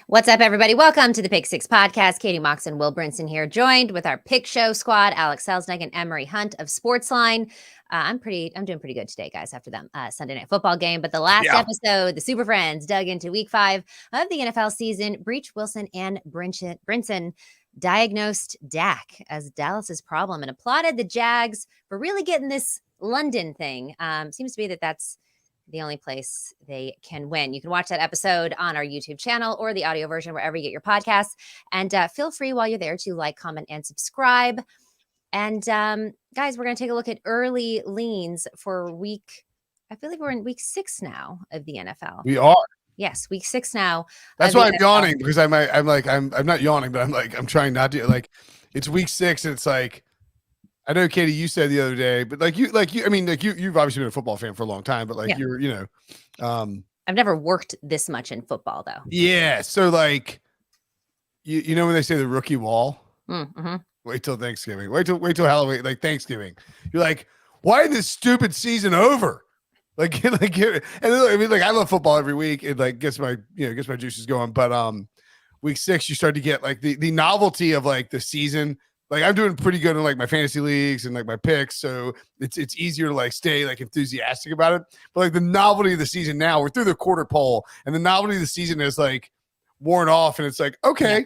What's up, everybody? Welcome to the Pick Six Podcast. Katie Mox and Will Brinson here, joined with our Pick Show squad, Alex Selelnick and Emory Hunt of Sportsline. I'm doing pretty good today, guys, after that Sunday Night Football game. But the last episode, the Super Friends dug into Week 5 of the NFL season. Breech Wilson and Brinson diagnosed Dak as Dallas's problem and applauded the Jags for really getting this London thing. Seems to be that's the only place they can win. You can watch that episode on our YouTube channel or the audio version wherever you get your podcasts. And feel free while you're there to like, comment, and subscribe. And guys, we're going to take a look at early leans for I feel like we're in week 6 now of the NFL. We are. Yes, week 6 now. That's why I'm yawning, because I'm not yawning, but I'm trying not to, it's week 6 and it's like, I know, Katie, you said the other day, but you've obviously been a football fan for a long time, but I've never worked this much in football though. Yeah. So you know, when they say the rookie wall, wait till Thanksgiving, wait till Halloween, Thanksgiving, you're like, why is this stupid season over? I love football every week. It gets my juices going. But week 6, you start to get the novelty of the season. I'm doing pretty good in my fantasy leagues and my picks, so it's easier to stay enthusiastic about it. But the novelty of the season now, we're through the quarter pole, and the novelty of the season is worn off, and it's okay,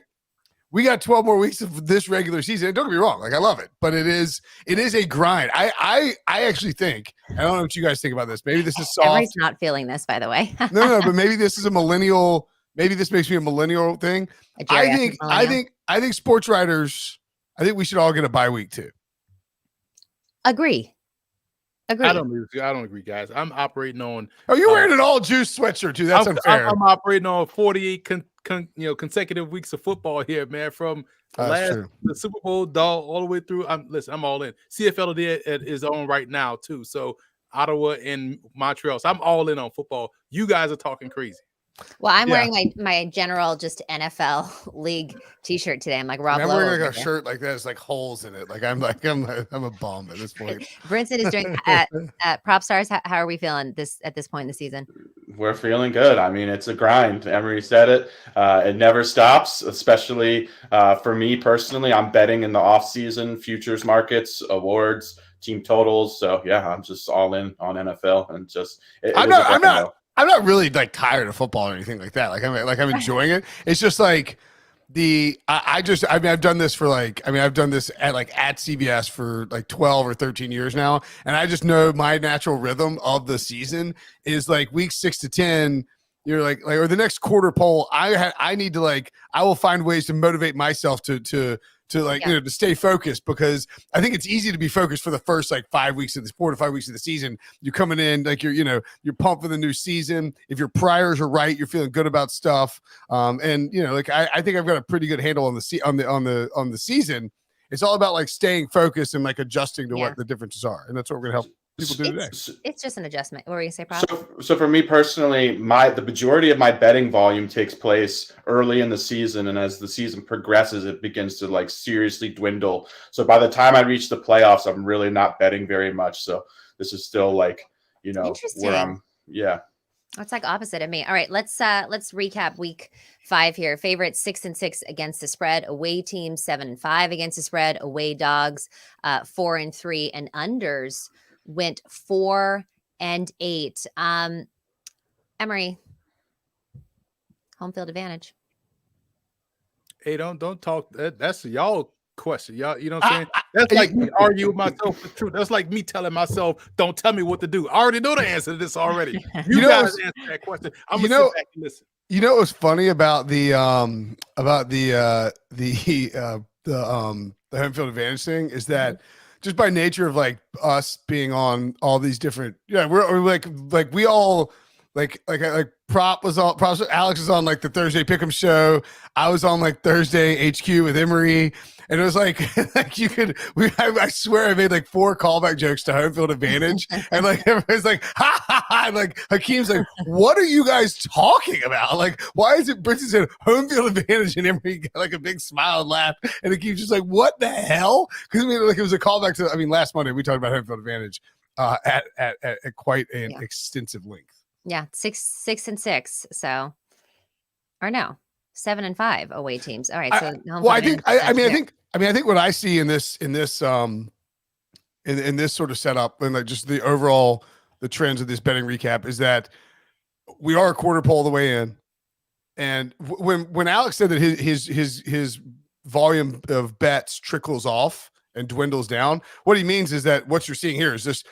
we got 12 more weeks of this regular season. And don't get me wrong, I love it, but it is a grind. I actually think, I don't know what you guys think about this. Maybe this is soft. Everybody's not feeling this, by the way. no, but maybe this is a millennial. Maybe this makes me a millennial thing. I think sports writers. I think we should all get a bye week too. Agree. I don't agree, guys. I'm operating on. Oh, you're wearing an all juice sweatshirt too. That's unfair. I'm operating on 48 consecutive weeks of football here, man. From the Super Bowl all the way through. I'm all in. CFL is on right now too. So Ottawa and Montreal. So I'm all in on football. You guys are talking crazy. Well, I'm wearing my general just NFL league T-shirt today. I'm like Rob. I'm wearing a shirt like that. It's holes in it. I'm a bum at this point. Brinson is doing at Propstarz. How are we feeling at this point in the season? We're feeling good. I mean, it's a grind. Emory said it. It never stops. Especially for me personally, I'm betting in the off-season futures markets, awards, team totals. So yeah, I'm just all in on NFL and just. I'm not really tired of football or anything like that. I'm enjoying it. It's just I've done this for I've done this at CBS for 12 or 13 years now. And I just know my natural rhythm of the season is week 6 to 10. You're or the next quarter pole. I need to I will find ways to motivate myself to stay focused, because I think it's easy to be focused for the first 5 weeks of this 4 to 5 weeks of the season. You're coming in you're pumped for the new season. If your priors are right, you're feeling good about stuff. I think I've got a pretty good handle on the season. It's all about staying focused and adjusting to what the differences are, and that's what we're gonna help people do today. It's just an adjustment. What were you gonna say, Prop? So for me personally, the majority of my betting volume takes place early in the season, and as the season progresses, it begins to seriously dwindle. So by the time I reach the playoffs, I'm really not betting very much. So this is still where I'm. Yeah. That's opposite of me. All right, let's recap week 5 here. Favorites 6-6 against the spread. Away teams 7-5 against the spread. Away dogs 4-3, and unders went 4-8. Emory, home field advantage. Hey, don't talk. That's y'all question. Y'all, you know what I'm saying? That's like me arguing with myself with truth. That's like me telling myself, don't tell me what to do. I already know the answer to this already. You guys answer that question. I'm gonna sit back and listen. You know what's funny about the home field advantage thing is that just by nature of us being on all these different, we're we all Prop was on. Alex was on the Thursday Pick'em show. I was on Thursday HQ with Emory, and it was I swear I made 4 callback jokes to home field advantage, and everybody's ha ha ha, and Hakeem's what are you guys talking about? Why is it Brinson said home field advantage, and Emory got a big smile and laugh, and Hakeem's just what the hell? Because it was a callback to last Monday we talked about home field advantage at quite an extensive length. Yeah, 6-6. So, or no, 7-5 away teams. All right. So I think what I see in this sort of setup and like just the overall the trends of this betting recap is that we are a quarter pole the way in, and when Alex said that his volume of bets trickles off and dwindles down, what he means is that what you're seeing here is just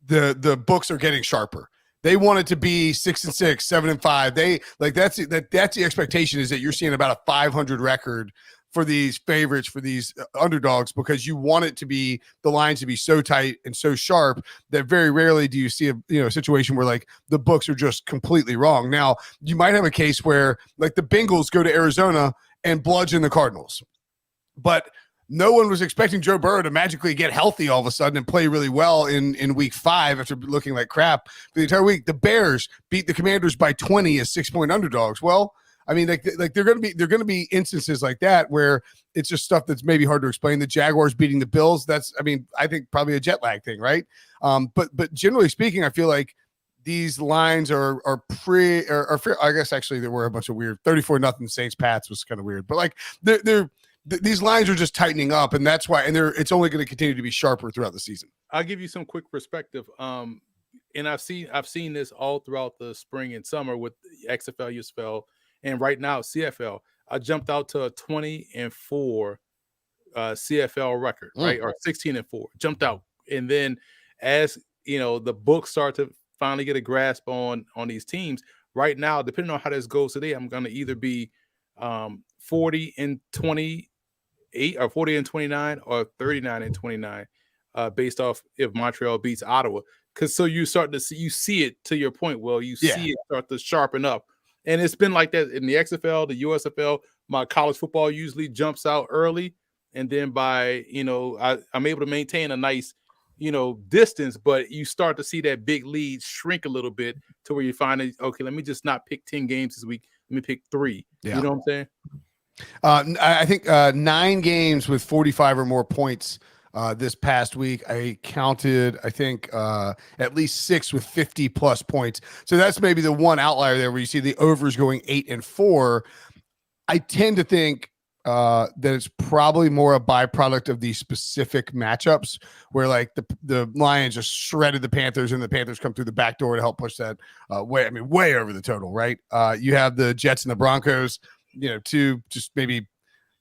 the books are getting sharper. They want it to be 6-6, 7-5. They like that's the expectation is that you're seeing about a 500 record for these favorites, for these underdogs, because you want it to be the lines to be so tight and so sharp that very rarely do you see a situation where like the books are just completely wrong. Now you might have a case where like the Bengals go to Arizona and bludgeon the Cardinals, but no one was expecting Joe Burrow to magically get healthy all of a sudden and play really well in week 5 after looking like crap for the entire week. The Bears beat the Commanders by 20 as 6-point underdogs. Well, I mean, like they're going to be instances like that where it's just stuff that's maybe hard to explain. The Jaguars beating the Bills. I think probably a jet lag thing, right? But generally speaking, I feel like these lines are fair. I guess actually there were a bunch of weird 34-0 Saints Pats was kind of weird, but like these lines are just tightening up, and that's why. And it's only going to continue to be sharper throughout the season. I'll give you some quick perspective. And I've seen this all throughout the spring and summer with XFL, USFL, and right now CFL. I jumped out to a 20-4 CFL record, right, or 16-4. Jumped out, and then as you know, the books start to finally get a grasp on these teams. Right now, depending on how this goes today, I'm going to either be 40-28 or 40-29 or 39-29 based off if Montreal beats Ottawa. Because so you see it to your point. Well, see it start to sharpen up, and it's been like that in the XFL, the USFL. My college football usually jumps out early, and then by I'm able to maintain a nice distance, but you start to see that big lead shrink a little bit to where you find it. Okay, let me just not pick 10 games this week. Let me pick 3. Yeah. You know what I'm saying? I think 9 games with 45 or more points this past week. I counted, I think, at least 6 with 50 plus points. So that's maybe the one outlier there where you see the overs going 8-4. I tend to think that it's probably more a byproduct of these specific matchups where like the Lions just shredded the Panthers and the Panthers come through the back door to help push that way over the total, right? You have the Jets and the Broncos, to just maybe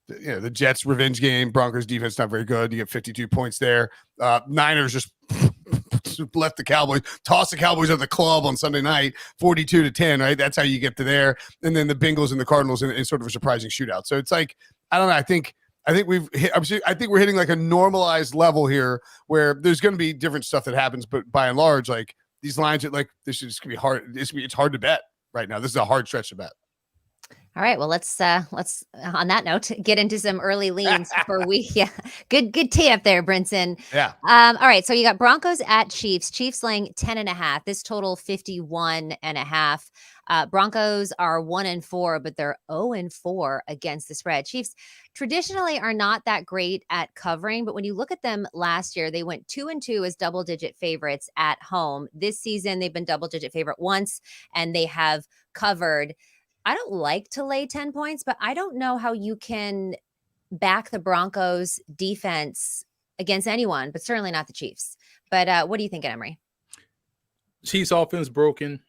the Jets revenge game. Broncos defense not very good. You get 52 points there. Niners just left the Cowboys, tossed the Cowboys at the club on Sunday night, 42-10, right? That's how you get to there. And then the Bengals and the Cardinals in sort of a surprising shootout. So it's like, I don't know. I think we're hitting like a normalized level here where there's going to be different stuff that happens, but by and large, like these lines are like, this is going to be hard. It's hard to bet right now. This is a hard stretch to bet. All right. Well, let's on that note get into some early leans for week. Yeah, good tee up there, Brinson. Yeah. All right. So you got Broncos at Chiefs. Chiefs laying 10.5. This total 51.5. Broncos are 1-4, but they're 0-4 against the spread. Chiefs traditionally are not that great at covering, but when you look at them last year, they went 2-2 as double-digit favorites at home. This season, they've been double-digit favorite once, and they have covered. I don't like to lay 10 points, but I don't know how you can back the Broncos defense against anyone, but certainly not the Chiefs. But what do you think, Emory? Chiefs offense broken,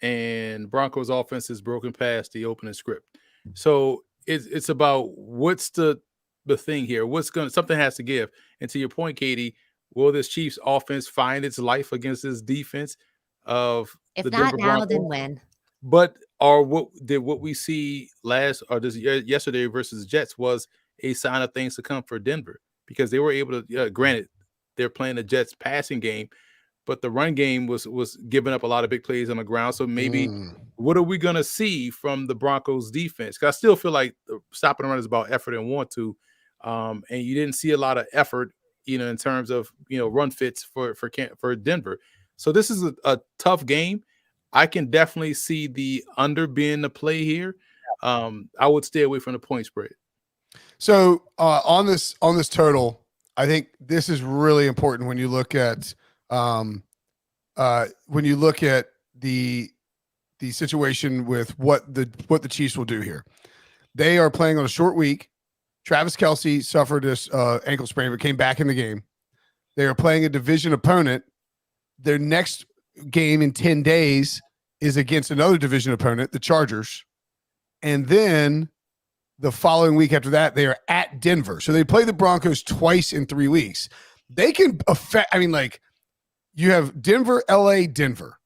and Broncos offense is broken past the opening script. So it's about what's the thing here. Something has to give. And to your point, Katie, will this Chiefs offense find its life against this defense of if the not Denver now, Broncos? Then when? But what we see yesterday versus the Jets was a sign of things to come for Denver, because they were able to. Granted, they're playing the Jets passing game, but the run game was giving up a lot of big plays on the ground. So maybe what are we gonna see from the Broncos defense? Because I still feel like the stop and run is about effort and want to, and you didn't see a lot of effort, in terms of run fits for Denver. So this is a tough game. I can definitely see the under being the play here. I would stay away from the point spread. So on this total, I think this is really important when you look at the situation with what the Chiefs will do here. They are playing on a short week. Travis Kelce suffered this ankle sprain, but came back in the game. They are playing a division opponent. Their next game in 10 days is against another division opponent, the Chargers. And then the following week after that, they are at Denver. So they play the Broncos twice in 3 weeks. They can affect, you have Denver, LA, Denver.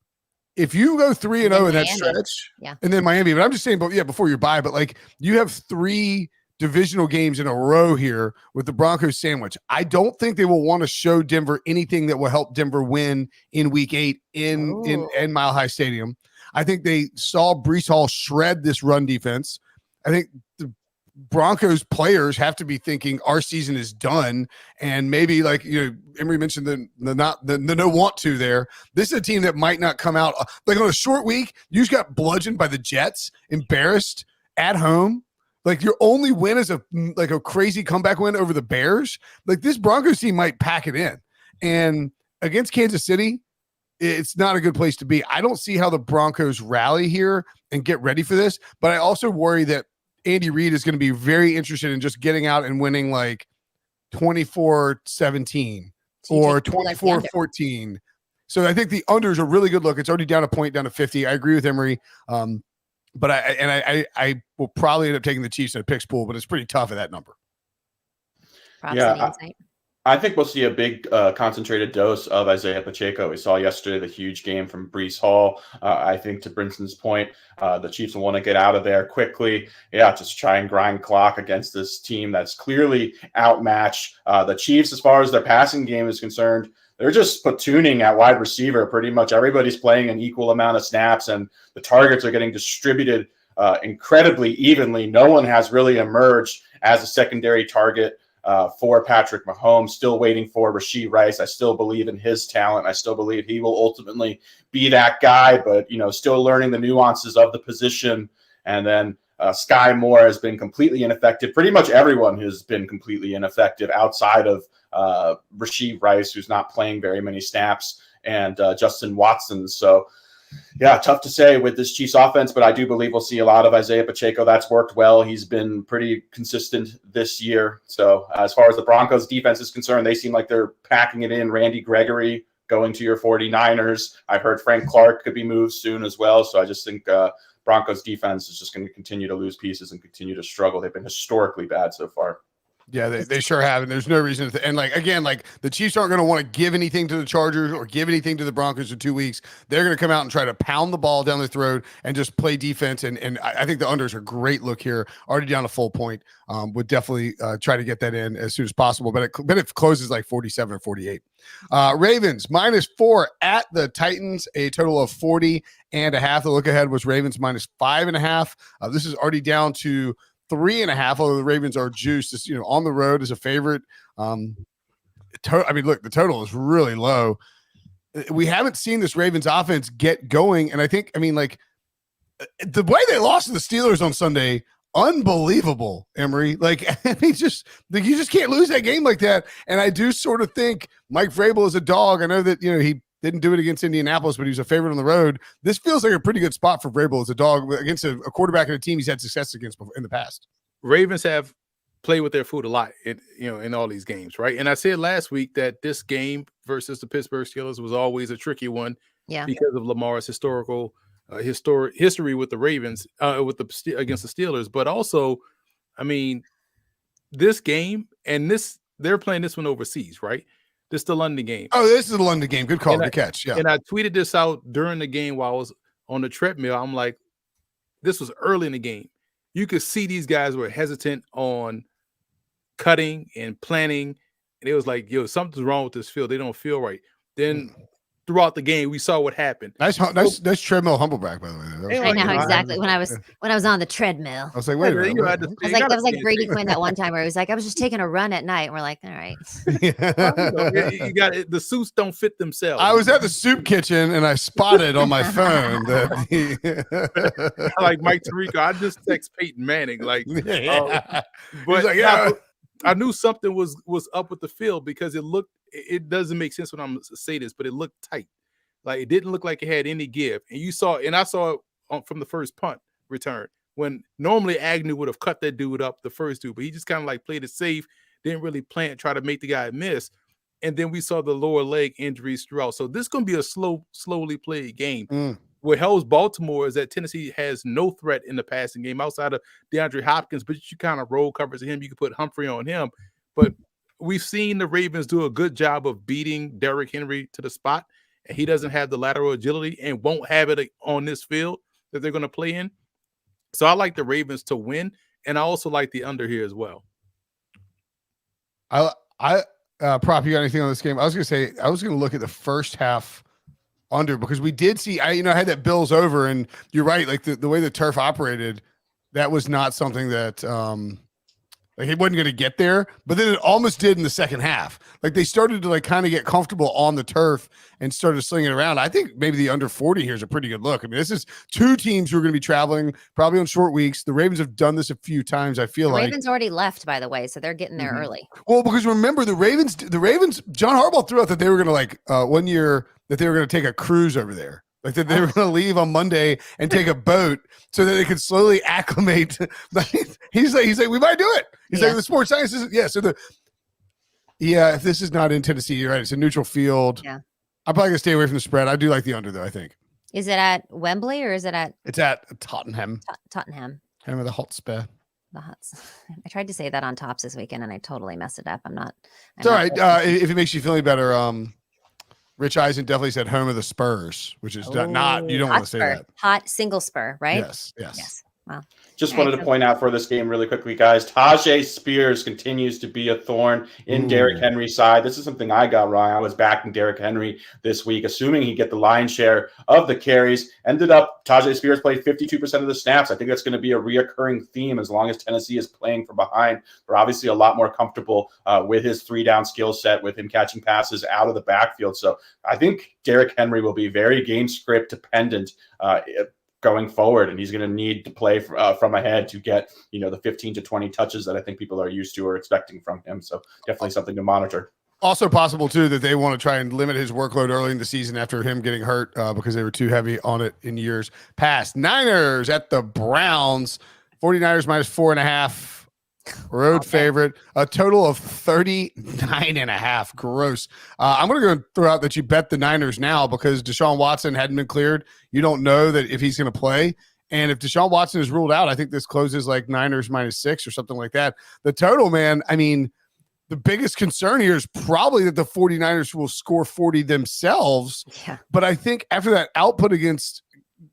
If you go 3-0 in that stretch, and then Miami, but I'm just saying, before your bye, but like you have 3 divisional games in a row here with the Broncos sandwich. I don't think they will want to show Denver anything that will help Denver win in week 8 in Mile High Stadium. I think they saw Breece Hall shred this run defense. I think the Broncos players have to be thinking our season is done, and maybe like Emory mentioned the no want to there. This is a team that might not come out like on a short week. You just got bludgeoned by the Jets, embarrassed at home. Like your only win is a crazy comeback win over the Bears. Like this Broncos team might pack it in, and against Kansas City, it's not a good place to be. I don't see how the Broncos rally here and get ready for this, but I also worry that Andy Reid is going to be very interested in just getting out and winning like 24-17 or 24-14. So I think the unders are a really good look. It's already down a point, down to 50. I agree with Emory. But I will probably end up taking the Chiefs in a picks pool, but it's pretty tough at that number. I think we'll see a big concentrated dose of Isaiah Pacheco. We saw yesterday the huge game from Breece Hall. I think to Brinson's point, the Chiefs will want to get out of there quickly. Yeah, just try and grind clock against this team that's clearly outmatched. The Chiefs, as far as their passing game is concerned, they're just platooning at wide receiver. Pretty much everybody's playing an equal amount of snaps, and the targets are getting distributed incredibly evenly. No one has really emerged as a secondary target for Patrick Mahomes. Still waiting for Rashee Rice. I still believe in his talent. I still believe he will ultimately be that guy, but still learning the nuances of the position. And then Sky Moore has been completely ineffective. Pretty much everyone has been completely ineffective outside of Rashee Rice, who's not playing very many snaps, and Justin Watson. So, yeah, tough to say with this Chiefs offense, but I do believe we'll see a lot of Isaiah Pacheco. That's worked well. He's been pretty consistent this year. So as far as the Broncos defense is concerned, they seem like they're packing it in. Randy Gregory going to your 49ers. I've heard Frank Clark could be moved soon as well. So I just think Broncos defense is just going to continue to lose pieces and continue to struggle. They've been historically bad so far. Yeah, they sure have, and there's no reason to. And the Chiefs aren't going to want to give anything to the Chargers or give anything to the Broncos for 2 weeks. They're going to come out and try to pound the ball down their throat and just play defense. And I think the unders are a great look here. Already down a full point. Would definitely try to get that in as soon as possible. But it closes like 47 or 48. Ravens -4 at the Titans, a total of 40.5. The look ahead was Ravens -5.5. This is already down to 3.5, although the Ravens are juiced. It's, on the road as a favorite. Look, the total is really low. We haven't seen this Ravens offense get going, and I think, the way they lost to the Steelers on Sunday, unbelievable, Emory. You just can't lose that game like that. And I do sort of think Mike Vrabel is a dog. I know that he didn't do it against Indianapolis, but he was a favorite on the road. This feels like a pretty good spot for Vrabel as a dog against a quarterback and a team he's had success against in the past. Ravens have played with their food a lot in all these games, right? And I said last week that this game versus the Pittsburgh Steelers was always a tricky one because of Lamar's history with the Ravens, against the Steelers. But also, this game and they're playing this one overseas, right? This is the London game. Oh, this is the London game. Good call. Good catch. Yeah. And I tweeted this out during the game while I was on the treadmill. I'm like, this was early in the game. You could see these guys were hesitant on cutting and planning. And it was like, something's wrong with this field. They don't feel right. Then throughout the game, we saw what happened. Nice treadmill humbleback, by the way. I know exactly. When I was on the treadmill, I was like, wait a minute. That was like Brady Quinn that one time where he was like, I was just taking a run at night. And we're like, all right. You got it. The suits don't fit themselves. I was at the soup kitchen and I spotted on my phone that like Mike Tirico. I just text Peyton Manning, but I knew something was up with the field because it doesn't make sense when I'm say this, but it looked tight. Like it didn't look like it had any give. And I saw it from the first punt return. when normally Agnew would have cut that dude up the first two, but he just kind of like played it safe, didn't really plant, try to make the guy miss. And then we saw the lower leg injuries throughout. So this is going to be a slowly played game. What helps Baltimore is that Tennessee has no threat in the passing game outside of DeAndre Hopkins, but you kind of roll covers to him. You can put Humphrey on him. But we've seen the Ravens do a good job of beating Derrick Henry to the spot, and he doesn't have the lateral agility and won't have it on this field that they're going to play in. So I like the Ravens to win, and I also like the under here as well. Prop, you got anything on this game? I was going to say, I was going to look at the first half under, because we did see, I had that Bills over, and you're right. Like the way the turf operated, that was not something that, like he wasn't going to get there, but then it almost did in the second half. Like they started to like kind of get comfortable on the turf and started slinging it around. I think maybe the under 40 here is a pretty good look. I mean, this is two teams who are going to be traveling probably on short weeks. The Ravens have done this a few times. I feel like Ravens already left, by the way, so they're getting there early. Well, because remember the Ravens, John Harbaugh threw out that they were going to 1 year that they were going to take a cruise over there. Like that they were going to leave on Monday and take a boat so that they could slowly acclimate. He's like, we might do it. He's like, the sports science isn't. Yeah. So if this is not in Tennessee, you're right. It's a neutral field. Yeah. I'm probably going to stay away from the spread. I do like the under though, I think. Is it at Wembley or is it at? It's at Tottenham. Tottenham. Hammer the Hotspur. The Hots. I tried to say that on Tops this weekend and I totally messed it up. It's all right. If it makes you feel any better, Rich Eisen definitely said home of the Spurs, which is not you don't want to say that. Hot single spur, right? Yes. Wow. Just wanted to point out for this game really quickly, guys. Tajay Spears continues to be a thorn in Derrick Henry's side. This is something I got wrong. I was backing Derrick Henry this week, assuming he'd get the lion's share of the carries. Ended up, Tajay Spears played 52% of the snaps. I think that's going to be a reoccurring theme as long as Tennessee is playing from behind. They're obviously a lot more comfortable with his 3-down skill set, with him catching passes out of the backfield. So I think Derrick Henry will be very game script dependent going forward, and he's going to need to play from ahead to get the 15 to 20 touches that I think people are used to or expecting from him. So definitely something to monitor. Also possible too that they want to try and limit his workload early in the season after him getting hurt because they were too heavy on it in years past. Niners at the Browns. 49ers minus 4.5. Road favorite, a total of 39.5. Gross. I'm going to go throw out that you bet the Niners now because Deshaun Watson hadn't been cleared. You don't know that if he's going to play. And if Deshaun Watson is ruled out, I think this closes like Niners minus 6 or something like that. The total, man, I mean, the biggest concern here is probably that the 49ers will score 40 themselves. Yeah. But I think after that output against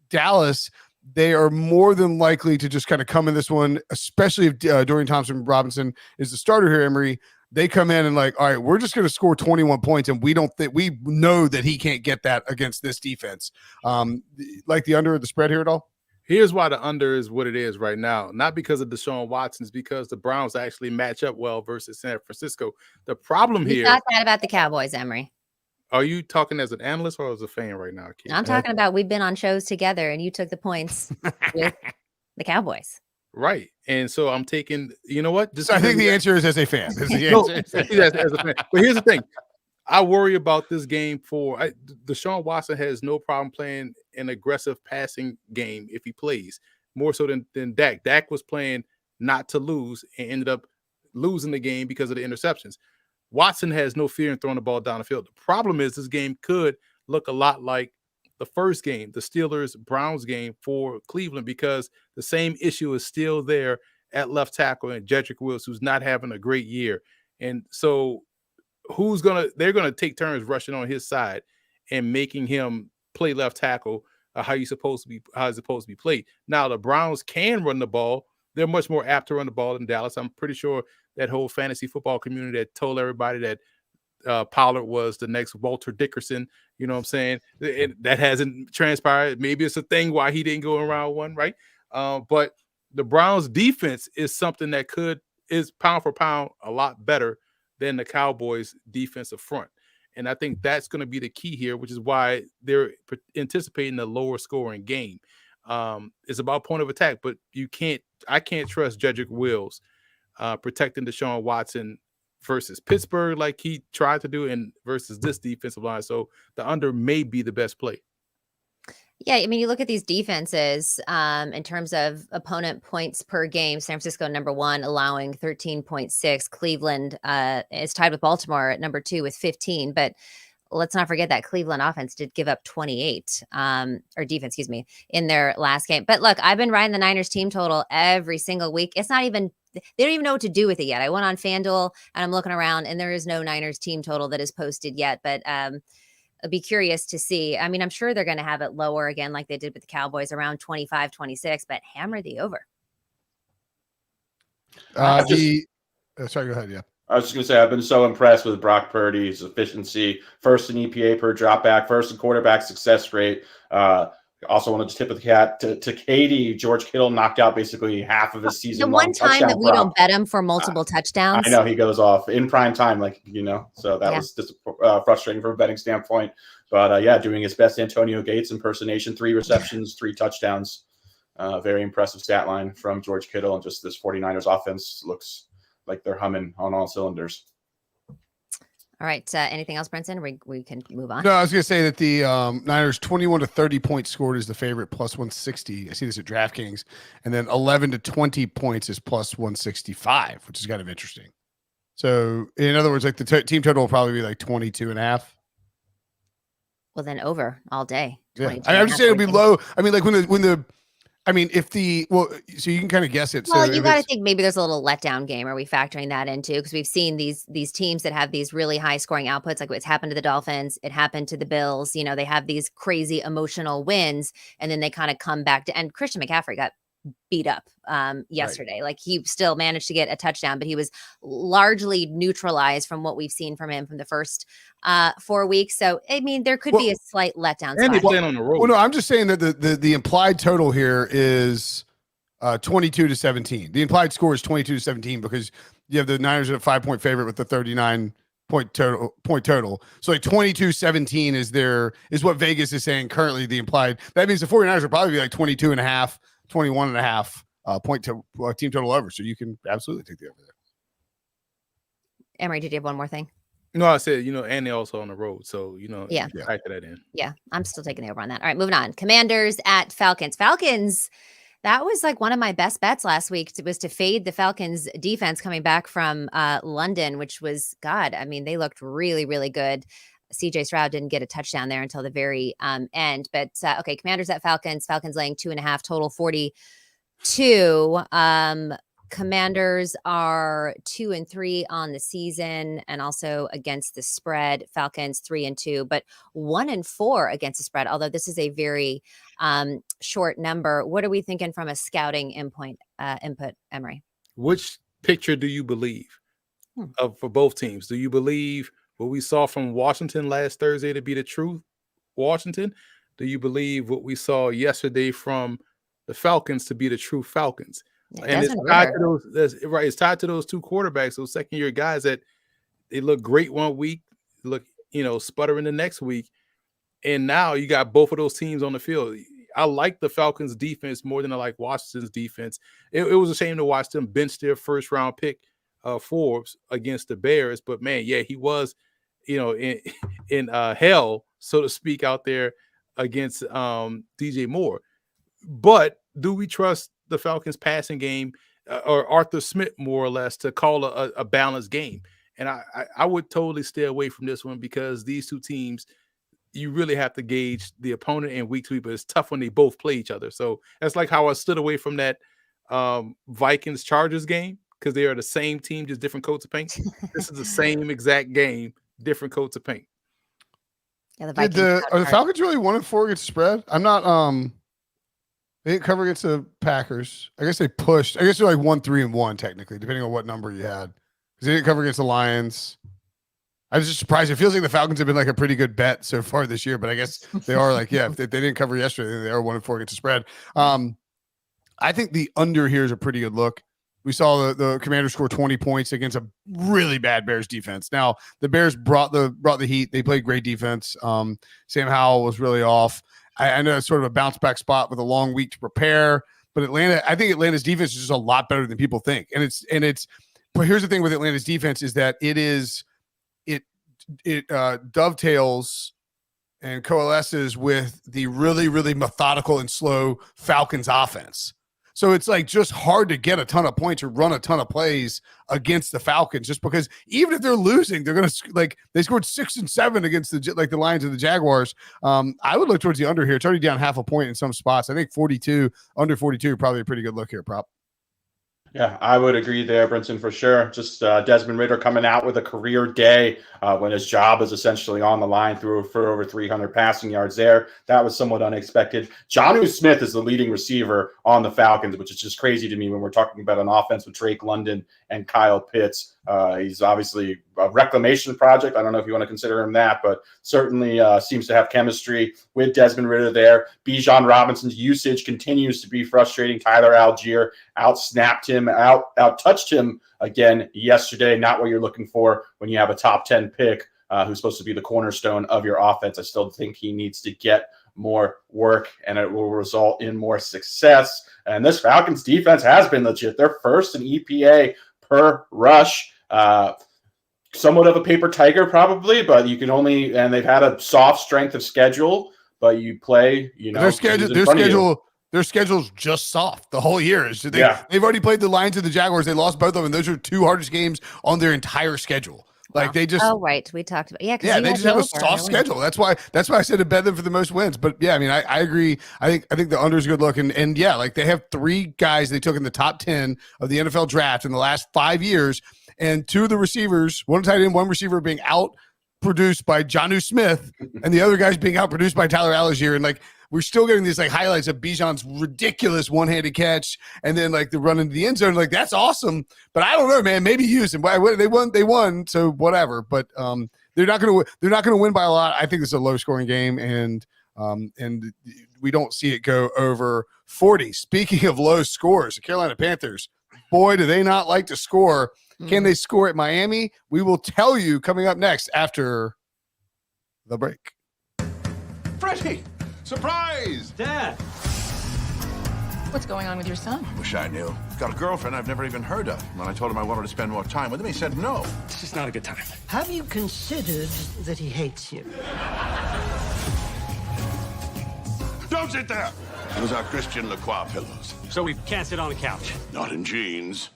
Dallas, they are more than likely to just kind of come in this one, especially if Dorian Thompson-Robinson is the starter here, Emory. They come in and like, all right, we're just going to score 21 points, and we know that he can't get that against this defense. Like the under or the spread here at all? Here's why the under is what it is right now. Not because of Deshaun Watson, it's because the Browns actually match up well versus San Francisco. The problem here. You thought that about the Cowboys, Emory. Are you talking as an analyst or as a fan right now, Keith? I'm talking about we've been on shows together and you took the points with the Cowboys. Right. And so I'm taking, you know what? I think the answer is as a fan. As a fan. But here's the thing. I worry about this game Deshaun Watson has no problem playing an aggressive passing game if he plays, more so than Dak. Dak was playing not to lose and ended up losing the game because of the interceptions. Watson has no fear in throwing the ball down the field. The problem is this game could look a lot like the first game, the Steelers-Browns game for Cleveland, because the same issue is still there at left tackle and Jedrick Wills, who's not having a great year. And so they're going to take turns rushing on his side and making him play left tackle how it's supposed to be played. Now, the Browns can run the ball. They're much more apt to run the ball than Dallas. I'm pretty sure that whole fantasy football community that told everybody that Pollard was the next Walter Dickerson, you know what I'm saying? That hasn't transpired. Maybe it's a thing why he didn't go in round one, right? But the Browns defense is something that is pound for pound a lot better than the Cowboys defensive front. And I think that's going to be the key here, which is why they're anticipating a lower scoring game. It's about point of attack, but I can't trust Jedrick Wills protecting Deshaun Watson versus Pittsburgh like he tried to do and versus this defensive line. So the under may be the best play. Yeah, I mean, you look at these defenses in terms of opponent points per game. San Francisco, number 1, allowing 13.6. Cleveland is tied with Baltimore at number 2 with 15. But let's not forget that Cleveland offense did give up 28, or defense, excuse me, in their last game. But look, I've been riding the Niners team total every single week. It's not even, they don't even know what to do with it yet. I went on FanDuel and I'm looking around and there is no Niners team total that is posted yet. But I'd be curious to see. I mean, I'm sure they're going to have it lower again, like they did with the Cowboys, around 25, 26, but hammer the over. Sorry, go ahead. Yeah. I was just going to say, I've been so impressed with Brock Purdy's efficiency, first in EPA per dropback, first in quarterback success rate. Also wanted to tip of the hat to Katie. George Kittle knocked out basically half of his season. The one time that we don't bet him for multiple touchdowns. I know he goes off in prime time, so that was just frustrating from a betting standpoint. But doing his best Antonio Gates impersonation, 3 receptions, 3 touchdowns. Very impressive stat line from George Kittle, and just this 49ers offense looks like they're humming on all cylinders. All right. Anything else, Brinson? We can move on. No, I was going to say that the Niners 21 to 30 points scored is the favorite, plus 160. I see this at DraftKings. And then 11 to 20 points is plus 165, which is kind of interesting. So, in other words, like the team total will probably be like 22 and a half. Well, then over all day. Yeah. I'm just saying it'll be low. I mean, like so you can kind of guess it. Well, so you got to think maybe there's a little letdown game. Are we factoring that into? Because we've seen these teams that have these really high scoring outputs, like what's happened to the Dolphins, it happened to the Bills. You know, they have these crazy emotional wins, and then they kind of come back to. And Christian McCaffrey got beat up yesterday. Right. Like he still managed to get a touchdown, but he was largely neutralized from what we've seen from him from the first 4 weeks. So I mean, there could be a slight letdown. And he's playing on the road. Well, no, I'm just saying that the implied total here is 22 to 17. The implied score is 22 to 17 because you have the Niners at a 5-point favorite with the 39 point total. So like 22-17 is what Vegas is saying currently. The implied, that means the 49ers will probably be like 22 and a half, 21 and a half point to team total over. So you can absolutely take the over there. Emory, did you have one more thing? No, I said, and they're also on the road. So, factor that in. Yeah, I'm still taking the over on that. All right, moving on. Commanders at Falcons. Falcons, that was like one of my best bets last week. It was to fade the Falcons defense coming back from London, which was, God, I mean, they looked really, really good. CJ Stroud didn't get a touchdown there until the very end. But, okay, Commanders at Falcons. Falcons laying 2.5, total 42. Commanders are 2-3 on the season and also against the spread. Falcons 3-2, but 1-4 against the spread. Although this is a very short number. What are we thinking from a scouting input, Emory? Which picture do you believe for both teams? Do you believe what we saw from Washington last Thursday to be the true Washington? Do you believe what we saw yesterday from the Falcons to be the true Falcons? And it's tied to those. Right, it's tied to those two quarterbacks, those second-year guys that they look great one week, look sputtering the next week, and now you got both of those teams on the field. I like the Falcons' defense more than I like Washington's defense. It was a shame to watch them bench their first-round pick, Forbes, against the Bears, but man, yeah, he was, in hell, so to speak, out there against DJ Moore. But do we trust the Falcons passing game or Arthur Smith more or less to call a balanced game? And I would totally stay away from this one because these two teams, you really have to gauge the opponent in week to week, but it's tough when they both play each other. So that's like how I stood away from that Vikings Chargers game because they are the same team, just different coats of paint. This is the same exact game, different coats of paint. Yeah, are the Falcons really 1-4 against the spread? I'm not they didn't cover against the Packers. I guess they pushed. I guess they're like 1-3-1 technically, depending on what number you had. Because they didn't cover against the Lions. I was just surprised. It feels like the Falcons have been like a pretty good bet so far this year, but I guess they are like, if they didn't cover yesterday, they are 1-4 against the spread. I think the under here is a pretty good look. We saw the Commanders score 20 points against a really bad Bears defense. Now the Bears brought the heat. They played great defense. Sam Howell was really off. I know it's sort of a bounce back spot with a long week to prepare, but I think Atlanta's defense is just a lot better than people think. But here's the thing with Atlanta's defense is that it dovetails and coalesces with the really, really methodical and slow Falcons offense. So it's like just hard to get a ton of points or run a ton of plays against the Falcons, just because even if they're losing, they're going to like they scored 6 and 7 against the Lions and the Jaguars. I would look towards the under here. It's already down half a point in some spots. I think 42 under 42 probably a pretty good look here, prop. Yeah, I would agree there, Brinson, for sure. Just Desmond Ridder coming out with a career day when his job is essentially on the line for over 300 passing yards there. That was somewhat unexpected. Jonnu Smith is the leading receiver on the Falcons, which is just crazy to me when we're talking about an offense with Drake London and Kyle Pitts. He's obviously a reclamation project. I don't know if you want to consider him that, but certainly seems to have chemistry with Desmond Ridder there. Bijan Robinson's usage continues to be frustrating. Tyler Algier out-snapped him, out-touched him again yesterday. Not what you're looking for when you have a top 10 pick who's supposed to be the cornerstone of your offense. I still think he needs to get more work, and it will result in more success. And this Falcons defense has been legit. They're first in EPA per rush. Somewhat of a paper tiger probably, but you can only, and they've had a soft strength of schedule, but you play, their schedule's just soft the whole year. They've already played the Lions and the Jaguars. They lost both of them, and those are 2 hardest games on their entire schedule. Like they just right. We talked about they just have a soft schedule. That's why I said to bet them for the most wins. But yeah, I mean, I agree. I think the under is a good look. And yeah, like they have 3 guys they took in the top 10 of the NFL draft in the last 5 years, and 2 of the receivers, one tight end, one receiver, being out produced by Jonnu Smith, and the other guy's being out produced by Tyler Algier. And like we're still getting these like highlights of Bijan's ridiculous one-handed catch, and then like the run into the end zone. Like that's awesome, but I don't know, man. Maybe use him. They won, so whatever. But they're not going to win by a lot. I think it's a low-scoring game, and we don't see it go over 40. Speaking of low scores, the Carolina Panthers, boy, do they not like to score. Can they score at Miami? We will tell you coming up next after the break. Freddie! Surprise! Dad! What's going on with your son? Wish I knew. He's got a girlfriend I've never even heard of. When I told him I wanted to spend more time with him, he said no. It's just not a good time. Have you considered that he hates you? Don't sit there! Those are Christian Lacroix pillows. So we can't sit on the couch. Not in jeans.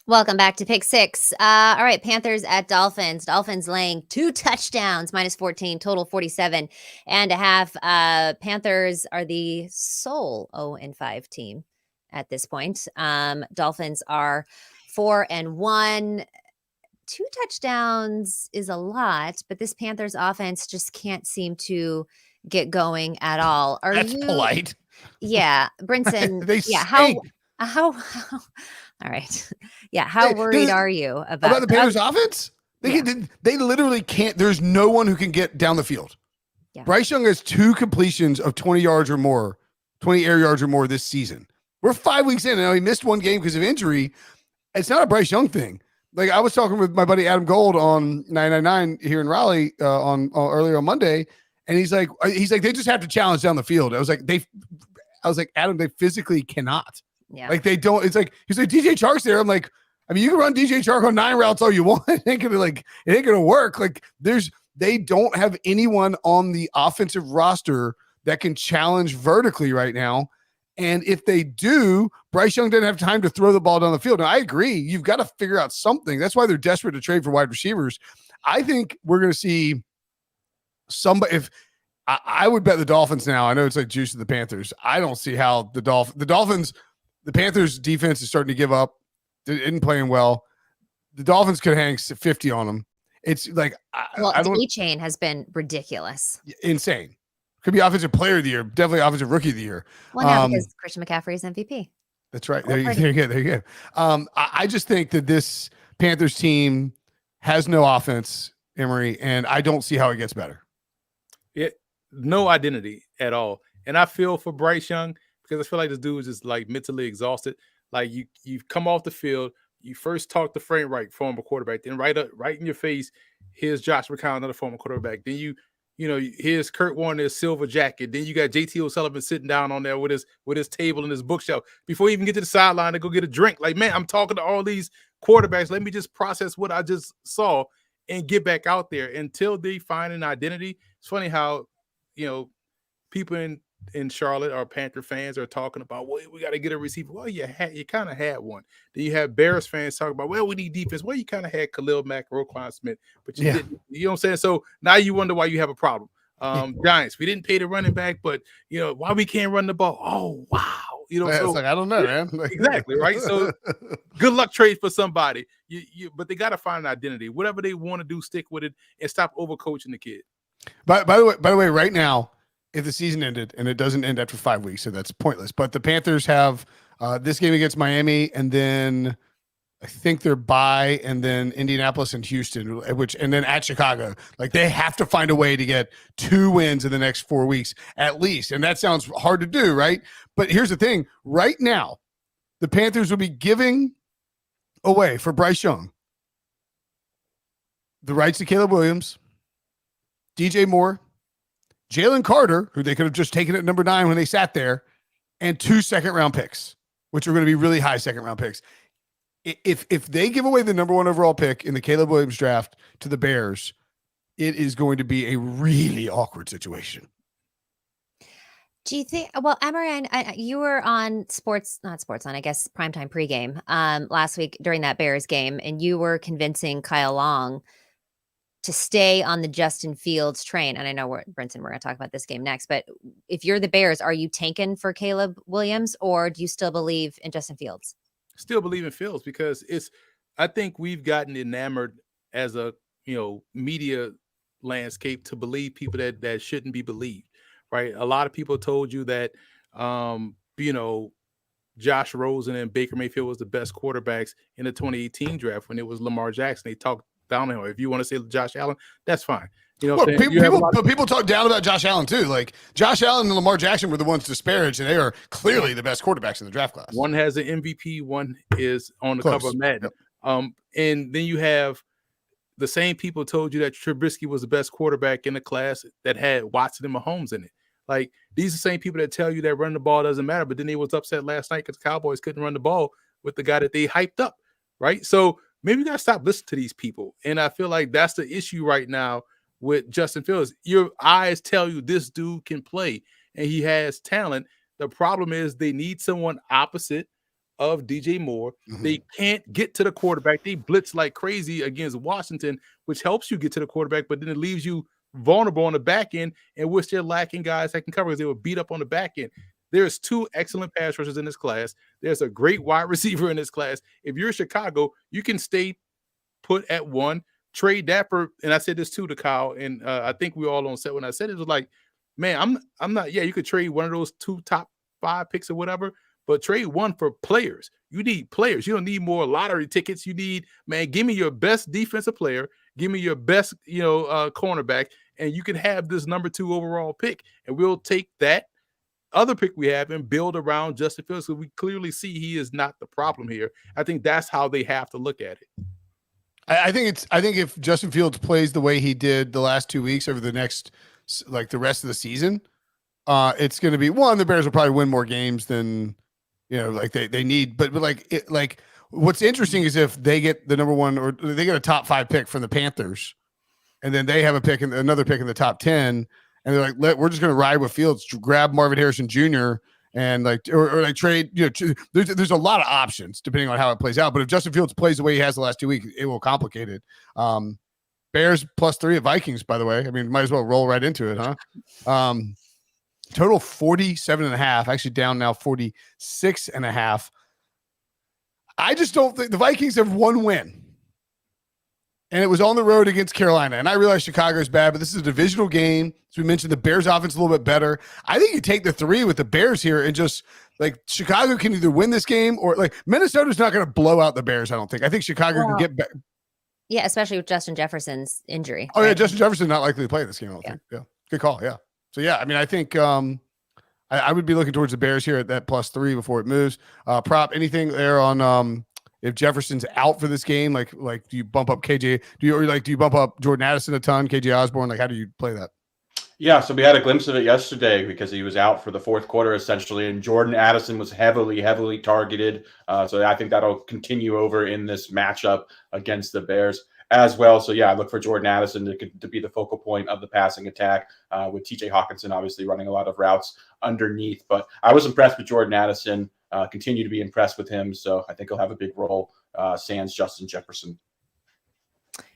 Welcome back to Pick 6. All right, Panthers at Dolphins. Dolphins laying 2 touchdowns, minus 14, total 47.5. Panthers are the sole 0-5 team at this point. Dolphins are 4-1. 2 touchdowns is a lot, but this Panthers offense just can't seem to get going at all. That's polite. Yeah, Brinson. How all right. Yeah. How worried are you about the Panthers offense? They literally can't. There's no one who can get down the field. Yeah. Bryce Young has 2 completions of 20 yards or more, 20 air yards or more this season. We're 5 weeks in. And he missed 1 game because of injury. It's not a Bryce Young thing. Like I was talking with my buddy Adam Gold on 999 here in Raleigh on earlier on Monday. And he's like, they just have to challenge down the field. I was like, Adam, they physically cannot. Yeah. Like they don't, it's like, he's like, DJ Chark's there. I'm like, I mean, you can run DJ Chark on 9 routes all you want. It ain't gonna work. Like they don't have anyone on the offensive roster that can challenge vertically right now. And if they do, Bryce Young doesn't have time to throw the ball down the field. Now I agree. You've got to figure out something. That's why they're desperate to trade for wide receivers. I think we're going to see somebody, I would bet the Dolphins now. I know it's like juice to the Panthers. I don't see how the Dolphins, the Panthers defense is starting to give up. They isn't playing well. The Dolphins could hang 50 on them. It's like, E-Chain has been ridiculous. Insane. Could be offensive player of the year. Definitely offensive rookie of the year. Well, now because Christian McCaffrey is MVP. That's right. There you go. I just think that this Panthers team has no offense, Emory, and I don't see how it gets better. No identity at all. And I feel for Bryce Young, because I feel like this dude is just like mentally exhausted. Like you've come off the field, you first talk to Frank Reich, former quarterback, then right in your face, here's Josh McCown, another former quarterback. Then you here's Kurt Warner's silver jacket. Then you got JT O'Sullivan sitting down on there with his table and his bookshelf before you even get to the sideline to go get a drink. Like, man, I'm talking to all these quarterbacks. Let me just process what I just saw and get back out there until they find an identity. It's funny how, people in Charlotte or Panther fans are talking about, well, we got to get a receiver. Well, you kind of had one. Then you have Bears fans talking about, well, we need defense. Well, you kind of had Khalil Mack, Roquan Smith, but you didn't. You know what I'm saying? So now you wonder why you have a problem. Giants, we didn't pay the running back, but why we can't run the ball. Oh, wow. So, it's like, I don't know, man. Exactly, right? So good luck trade for somebody. But they got to find an identity. Whatever they want to do, stick with it and stop overcoaching the kid. By the way, right now, if the season ended, and it doesn't end after 5 weeks, so that's pointless. But the Panthers have this game against Miami, and then I think they're bye, and then Indianapolis and Houston, and then at Chicago. Like, they have to find a way to get 2 wins in the next 4 weeks at least. And that sounds hard to do, right? But here's the thing. Right now, the Panthers will be giving away for Bryce Young the rights to Caleb Williams, DJ Moore, Jalen Carter, who they could have just taken at number 9 when they sat there, and 2 second-round picks, which are going to be really high second-round picks. If they give away the number 1 overall pick in the Caleb Williams draft to the Bears, it is going to be a really awkward situation. Do you think? Well, Emory, you were on I guess primetime pregame last week during that Bears game, and you were convincing Kyle Long to stay on the Justin Fields train. And I know Brinson, we're going to talk about this game next, but if you're the Bears, are you tanking for Caleb Williams, or do you still believe in Justin Fields? Still believe in Fields, because I think we've gotten enamored as a, media landscape to believe people that shouldn't be believed, right? A lot of people told you that, Josh Rosen and Baker Mayfield was the best quarterbacks in the 2018 draft when it was Lamar Jackson. They talked down on him. If you want to say Josh Allen, that's fine. People talk down about Josh Allen too. Like, Josh Allen and Lamar Jackson were the ones disparaged, and they are clearly the best quarterbacks in the draft class. One has an MVP, one is on the cover of Madden. Yep. And then you have the same people told you that Trubisky was the best quarterback in the class that had Watson and Mahomes in it. Like, these are the same people that tell you that running the ball doesn't matter, but then they was upset last night because the Cowboys couldn't run the ball with the guy that they hyped up, right? So maybe you got to stop listening to these people. And I feel like that's the issue right now with Justin Fields. Your eyes tell you this dude can play and he has talent. The problem is they need someone opposite of DJ Moore. Mm-hmm. They can't get to the quarterback. They blitz like crazy against Washington, which helps you get to the quarterback, but then it leaves you vulnerable on the back end, and which they're lacking guys that can cover because they were beat up on the back end. There's 2 excellent pass rushers in this class. There's a great wide receiver in this class. If you're Chicago, you can stay put at 1, trade that for, and I said this too to Kyle, and I think we all on set when I said it, was like, man, I'm not, you could trade one of those 2 top 5 picks or whatever, but trade 1 for players. You need players. You don't need more lottery tickets. You need, man, give me your best defensive player. Give me your best, cornerback, and you can have this number 2 overall pick, and we'll take that other pick we have and build around Justin Fields. So we clearly see he is not the problem here. I think that's how they have to look at it. I think if Justin Fields plays the way he did the last 2 weeks over the next, like the rest of the season, it's going to be the Bears will probably win more games than, like they need, but what's interesting is if they get the number 1 or they get a top 5 pick from the Panthers, and then they have another pick in the top 10, and they're like, we're just going to ride with Fields, grab Marvin Harrison Jr. and or trade. There's a lot of options depending on how it plays out. But if Justin Fields plays the way he has the last 2 weeks, it will complicate it. Bears +3 at Vikings, by the way. I mean, might as well roll right into it, huh? Total 47.5, actually down now 46.5. I just don't think the Vikings have 1 win, and it was on the road against Carolina. And I realize Chicago's bad, but this is a divisional game. As we mentioned, the Bears offense a little bit better. I think you take the 3 with the Bears here, and just like Chicago can either win this game or like Minnesota's not going to blow out the Bears. I don't think. I think Chicago can get back. Yeah, especially with Justin Jefferson's injury. Oh, right? Yeah, Justin Jefferson's not likely to play this game, I don't think. Yeah, good call. Yeah. So, yeah, I mean, I think I would be looking towards the Bears here at that +3 before it moves. Prop, anything there on if Jefferson's out for this game? Like do you bump up KJ? Do you bump up Jordan Addison a ton, KJ Osborne? Like, how do you play that? Yeah, so we had a glimpse of it yesterday because he was out for the fourth quarter essentially, and Jordan Addison was heavily targeted. So I think that'll continue over in this matchup against the Bears as well. So yeah, I look for Jordan Addison to be the focal point of the passing attack, with TJ Hawkinson obviously running a lot of routes underneath. But I was impressed with Jordan Addison, continue to be impressed with him. So I think he'll have a big role, sans Justin Jefferson.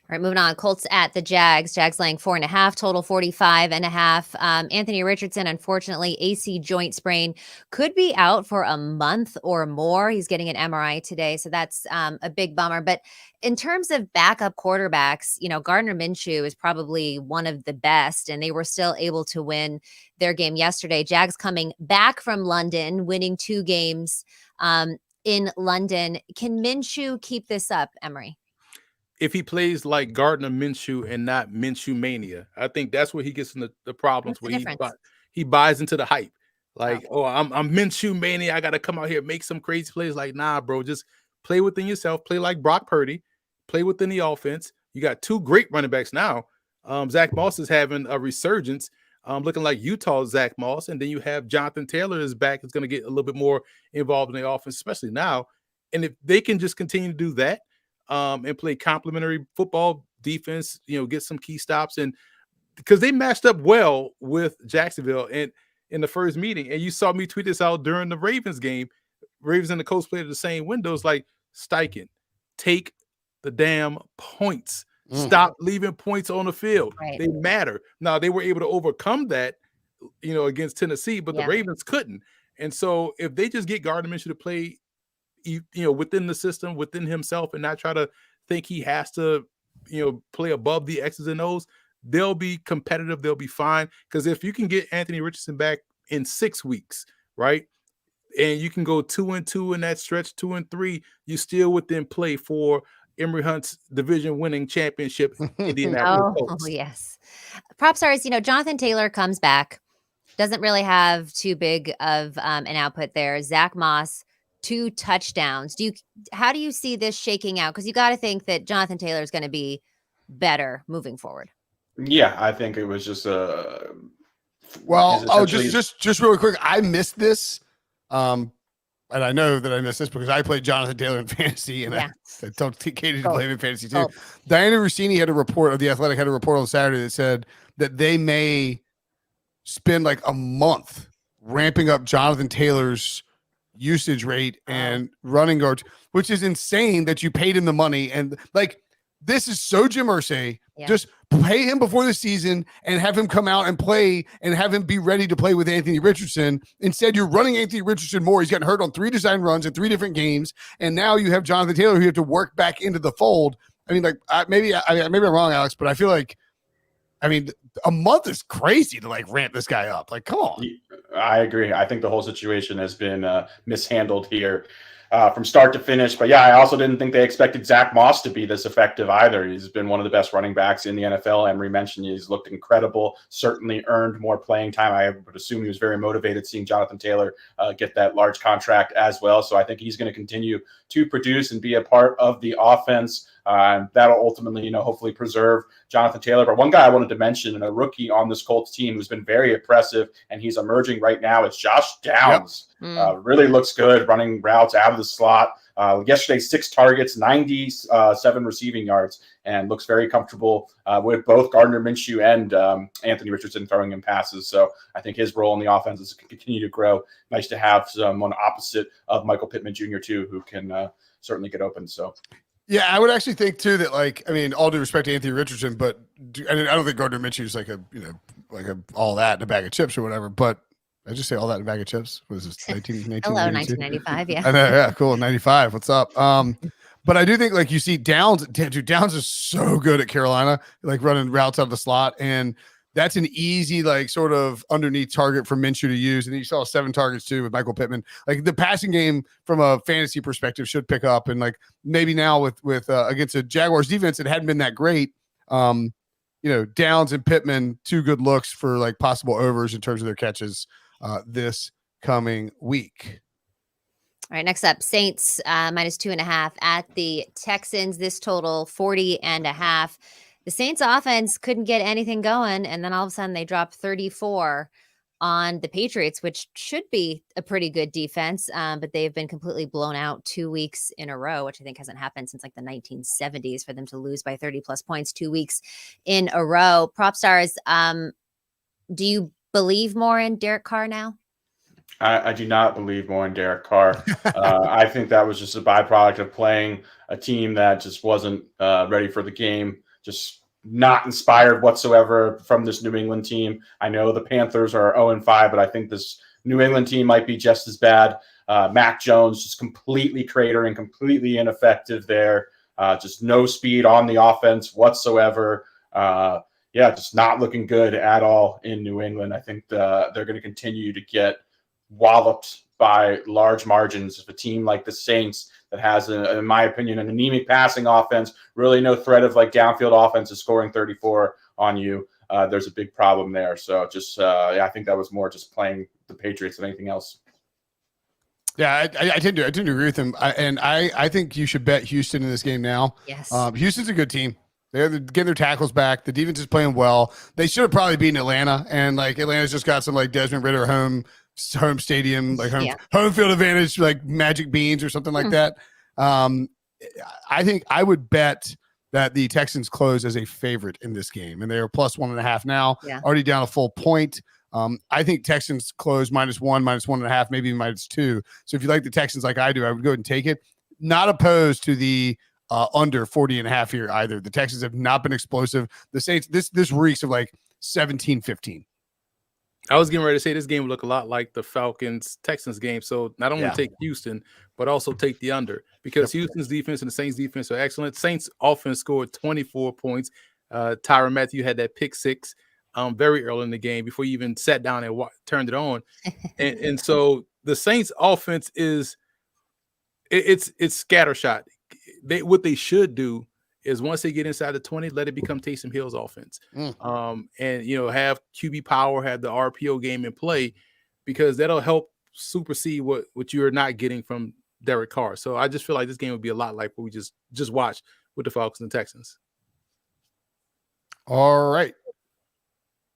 All right, moving on. Colts at the Jags. Jags laying 4.5, total 45.5. Anthony Richardson, unfortunately, AC joint sprain, could be out for a month or more. He's getting an MRI today, so that's a big bummer. But in terms of backup quarterbacks, Gardner Minshew is probably one of the best, and they were still able to win their game yesterday. Jags coming back from London, winning 2 games in London. Can Minshew keep this up, Emory? If he plays like Gardner Minshew and not Minshew Mania, I think that's where he gets in the problems. What's the where he buys into the hype. Like, I'm Minshew Mania. I got to come out here and make some crazy plays. Like, nah, bro, just play within yourself. Play like Brock Purdy. Play within the offense. You got 2 great running backs now. Zach Moss is having a resurgence, looking like Utah's Zach Moss. And then you have Jonathan Taylor is back. Is going to get a little bit more involved in the offense, especially now. And if they can just continue to do that, and play complementary football defense, get some key stops, and because they matched up well with Jacksonville and in the first meeting, and you saw me tweet this out during the Ravens game. Ravens and the Colts played at the same windows. Like, Steichen, take the damn points. Stop leaving points on the field. Right. They matter. Now, they were able to overcome that, against Tennessee, but the Ravens couldn't. And so if they just get Gardner Minshew to play within the system, within himself, and not try to think he has to, play above the X's and O's, they'll be competitive. They'll be fine. Because if you can get Anthony Richardson back in 6 weeks, right, and you can go 2-2 in that stretch, 2-3, you're still within play for Emory Hunt's division-winning championship, Indianapolis Colts. Oh, yes. Propstarz, Jonathan Taylor comes back, doesn't really have too big of an output there. Zach Moss, 2 touchdowns. How do you see this shaking out? Because you got to think that Jonathan Taylor is going to be better moving forward. Yeah, I think it was just just really quick. I missed this, and I know that I missed this because I played Jonathan Taylor in fantasy, and I told Katie to play him in fantasy too. Diana Rossini had a report of The Athletic had a report on Saturday that said that they may spend like a month ramping up Jonathan Taylor's usage rate and running guards, which is insane that you paid him the money. And like, this is so Jim Irsay. Just pay him before the season and have him come out and play and have him be ready to play with Anthony Richardson. Instead, you're running Anthony Richardson more. He's gotten hurt on 3 design runs in 3 different games. And now you have Jonathan Taylor who you have to work back into the fold. I mean, like, maybe I'm wrong, Alex, but I feel like, a month is crazy to like ramp this guy up. Like, come on. I agree. I think the whole situation has been mishandled here from start to finish. But yeah, I also didn't think they expected Zach Moss to be this effective either. He's been one of the best running backs in the NFL. Emory mentioned he's looked incredible, certainly earned more playing time. I would assume he was very motivated seeing Jonathan Taylor get that large contract as well. So I think he's going to continue to produce and be a part of the offense. That'll ultimately, hopefully preserve Jonathan Taylor. But one guy I wanted to mention, and a rookie on this Colts team who's been very impressive, and he's emerging right now, is Josh Downs. Really looks good running routes out of the slot. Yesterday, 6 targets, 97 receiving yards, and looks very comfortable with both Gardner Minshew and Anthony Richardson throwing him passes. So I think his role in the offense is to continue to grow. Nice to have someone opposite of Michael Pittman Jr. too, who can certainly get open. So. Yeah, I would actually think too that, like, all due respect to Anthony Richardson, but I don't think Gardner Minshew is like a all that in a bag of chips or whatever. But I just say all that in a bag of chips. What is this? 1995. Yeah. I know. Yeah. Cool. 95. What's up? But I do think like you see Downs. Dude, Downs is so good at Carolina, like running routes out of the slot, and that's an easy, like, sort of underneath target for Minshew to use. And you saw 7 targets too with Michael Pittman. Like, the passing game from a fantasy perspective should pick up. And like maybe now with against a Jaguars defense that hadn't been that great, Downs and Pittman, 2 good looks for like possible overs in terms of their catches this coming week. All right, next up, Saints -2.5 at the Texans. This total 40.5. The Saints offense couldn't get anything going, and then all of a sudden they dropped 34 on the Patriots, which should be a pretty good defense, but they've been completely blown out 2 weeks in a row, which I think hasn't happened since like the 1970s for them to lose by 30+ points 2 weeks in a row. Propstarz, do you believe more in Derek Carr now? I do not believe more in Derek Carr. I think that was just a byproduct of playing a team that just wasn't ready for the game, just not inspired whatsoever from this New England team. I know the Panthers are 0-5, but I think this New England team might be just as bad. Mac Jones just completely cratering, completely ineffective there. Just no speed on the offense whatsoever. Just not looking good at all in New England. I think they're going to continue to get walloped by large margins of a team like the Saints that has, in my opinion, an anemic passing offense, really no threat of like downfield offenses scoring 34 on you. There's a big problem there. So just, I think that was more just playing the Patriots than anything else. Yeah, I tend to agree with him. I think you should bet Houston in this game now. Yes. Houston's a good team. They're getting their tackles back. The defense is playing well. They should have probably beaten Atlanta, and like Atlanta's just got some like Desmond Ridder home stadium, like home field advantage, like magic beans or something like that. I think I would bet that the Texans close as a favorite in this game, and they are +1.5 now, already down a full point. I think Texans close -1, -1.5, maybe -2. So if you like the Texans like I do, I would go ahead and take it. Not opposed to the under 40.5 here either. The Texans have not been explosive. The Saints, this reeks of like 17-15. I was getting ready to say this game would look a lot like the Falcons-Texans game. So not only take Houston, but also take the under, because Houston's defense and the Saints' defense are excellent. Saints' offense scored 24 points. Tyrann Mathieu had that pick six very early in the game before he even sat down and turned it on. and so the Saints' offense is it's scattershot. What they should do is once they get inside the 20, let it become Taysom Hill's offense. And have QB power, have the RPO game in play, because that'll help supersede what you're not getting from Derek Carr. So I just feel like this game would be a lot like what we just watched with the Falcons and Texans. All right.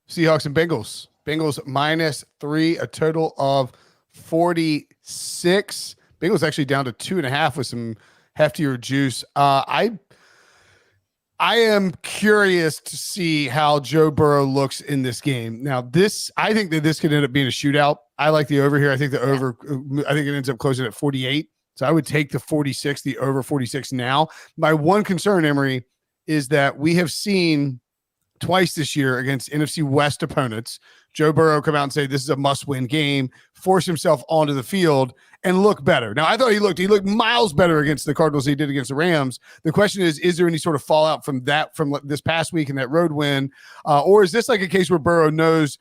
Seahawks and Bengals. Bengals -3, a total of 46. Bengals actually down to 2.5 with some heftier juice. I am curious to see how Joe Burrow looks in this game. Now, I think that this could end up being a shootout. I like the over here. I think the over, I think it ends up closing at 48. So I would take the 46, the over 46 now. My one concern, Emory, is that we have seen twice this year against NFC West opponents, Joe Burrow come out and say this is a must-win game, force himself onto the field, and look better. Now, I thought he looked miles better against the Cardinals than he did against the Rams. The question is there any sort of fallout from this past week in that road win? Or is this like a case where Burrow knows,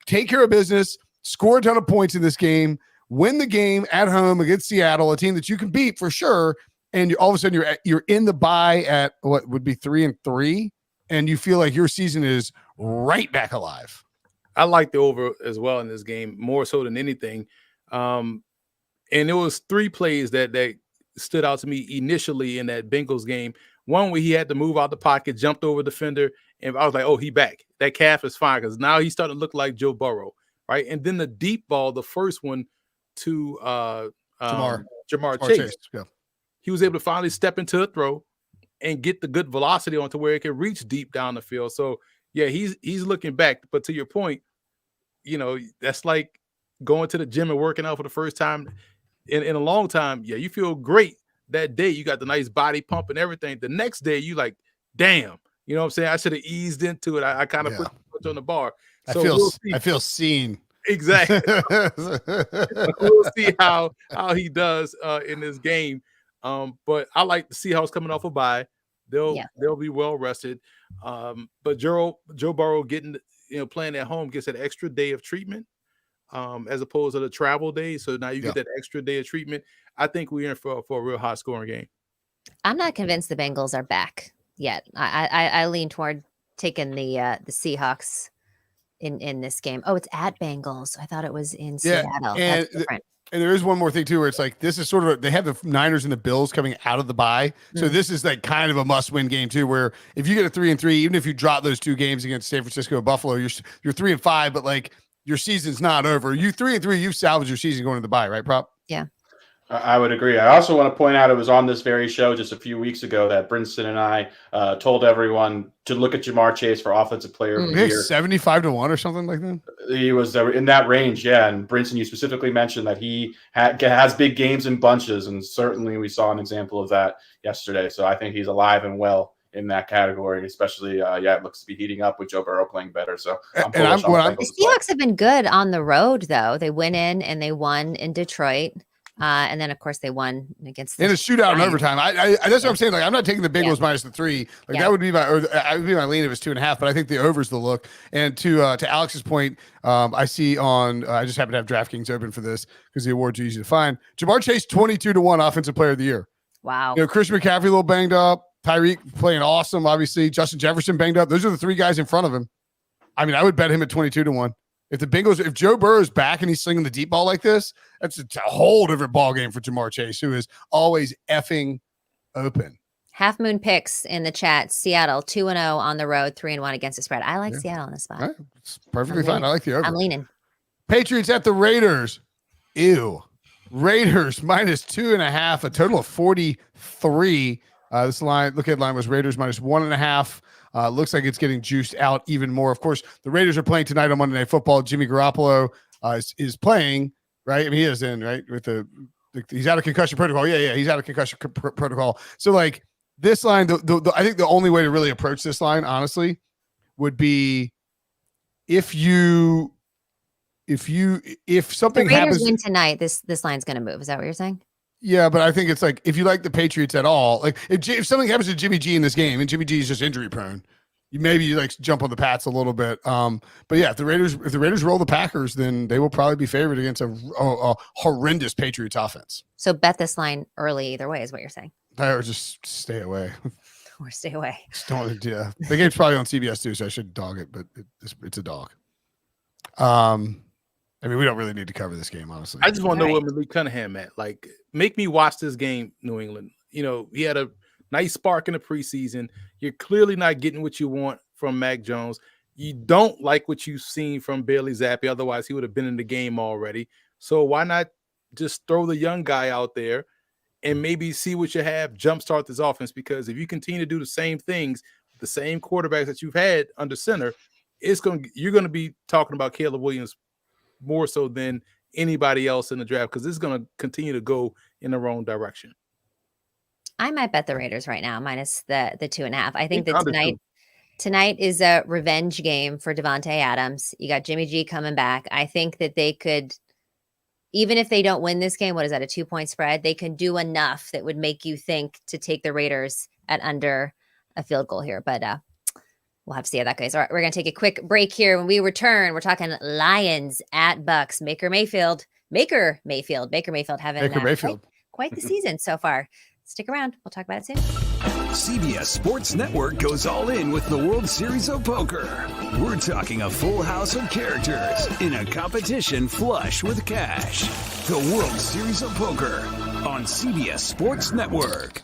take care of business, score a ton of points in this game, win the game at home against Seattle, a team that you can beat for sure, and all of a sudden you're in the bye at what would be 3-3, and you feel like your season is right back alive? I like the over as well in this game, more so than anything. And it was 3 plays that stood out to me initially in that Bengals game. One where he had to move out the pocket, jumped over the defender, and I was like, oh, he back. That calf is fine, because now he's starting to look like Joe Burrow, right? And then the deep ball, the first one to Jamar Chase. Yeah. He was able to finally step into a throw and get the good velocity onto where it can reach deep down the field. So, yeah, he's looking back. But to your point, that's like going to the gym and working out for the first time in a long time. Yeah, you feel great that day. You got the nice body pump and everything. The next day, you like, damn. You know what I'm saying? I should have eased into it. I kind of put the foot on the bar. So I feel seen. Exactly. We'll see how he does in this game. But I like the Seahawks coming off a bye. They'll be well rested. But Joe Burrow getting playing at home gets that extra day of treatment as opposed to the travel day. So now you get that extra day of treatment. I think we're in for a real high scoring game. I'm not convinced the Bengals are back yet. I lean toward taking the Seahawks in this game. Oh, it's at Bengals. I thought it was in Seattle. That's different. And there is one more thing too, where it's like this is sort of they have the Niners and the Bills coming out of the bye, so this is like kind of a must-win game too. Where if you get a 3-3, even if you drop those 2 games against San Francisco and Buffalo, you're 3-5, but like your season's not over. You 3-3, you've salvaged your season going to the bye, right, Prop? Yeah. I would agree. I also want to point out it was on this very show just a few weeks ago that Brinson and I told everyone to look at Jamar Chase for Offensive Player of the Year. 75-1 or something like that? He was in that range, yeah. And Brinson, you specifically mentioned that he has big games in bunches, and certainly we saw an example of that yesterday. So I think he's alive and well in that category, especially, it looks to be heating up with Joe Burrow playing better. So I'm bullish on the Bengals The Seahawks have been good on the road, though. They went in and they won in Detroit. And then, of course, they won against in a shootout in overtime. I that's what I'm saying. Like, I'm not taking the Bengals minus the 3. Like that would be my lean if it's 2.5. But I think the over's the look. And to Alex's point, I see on I just happen to have DraftKings open for this because the awards are easy to find. Jamar Chase 22-1 Offensive Player of the Year. Wow. Christian McCaffrey a little banged up. Tyreek playing awesome. Obviously, Justin Jefferson banged up. Those are the 3 guys in front of him. I mean, I would bet him at 22-1. If Joe Burrow's back and he's slinging the deep ball like this, that's a whole different ball game for Jamar Chase, who is always effing open. Half Moon picks in the chat. Seattle 2-0 on the road, 3-1 against the spread. I like Seattle in this spot. Right. It's perfectly fine. I like the over. I'm leaning. Patriots at the Raiders. Ew. Raiders minus 2.5, a total of 43. This line, look at line was Raiders minus 1.5. Looks like it's getting juiced out even more. Of course, the Raiders are playing tonight on Monday Night Football. Jimmy Garoppolo is playing, right? I mean, he is in, right? He's out of concussion protocol. Yeah, he's out of concussion protocol. So, like, this line, I think the only way to really approach this line, honestly, would be if something the Raiders happens win tonight, this line's going to move. Is that what you're saying? Yeah, but I think it's like if you like the Patriots at all, like if something happens to Jimmy G in this game, and Jimmy G is just injury prone, you like jump on the Pats a little bit. But yeah, if the Raiders roll the Packers, then they will probably be favored against a horrendous Patriots offense. So bet this line early either way is what you're saying. Or just stay away. Or stay away. Just don't. Yeah, the game's probably on CBS too, so I should dog it, but it's a dog. I mean, we don't really need to cover this game, honestly. I just want to know what Malik Cunningham at. Like, make me watch this game, New England. You know, he had a nice spark in the preseason. You're clearly not getting what you want from Mac Jones. You don't like what you've seen from Bailey Zappi. Otherwise, he would have been in the game already. So why not just throw the young guy out there and maybe see what you have, jumpstart this offense? Because if you continue to do the same things, the same quarterbacks that you've had under center, you're going to be talking about Caleb Williams more so than anybody else in the draft, because this is going to continue to go in the wrong direction. I might bet the Raiders right now minus the 2.5. I think that tonight is a revenge game for Devontae Adams. You got Jimmy G coming back. I think that they could, even if they don't win this game, what is that, a 2-point spread? They can do enough that would make you think to take the Raiders at under a field goal here. But we'll have to see how that goes. All right, we're going to take a quick break here. When we return, we're talking Lions at Bucks. Baker Mayfield having quite the season so far. Stick around. We'll talk about it soon. CBS Sports Network goes all in with the World Series of Poker. We're talking a full house of characters in a competition flush with cash. The World Series of Poker on CBS Sports Network.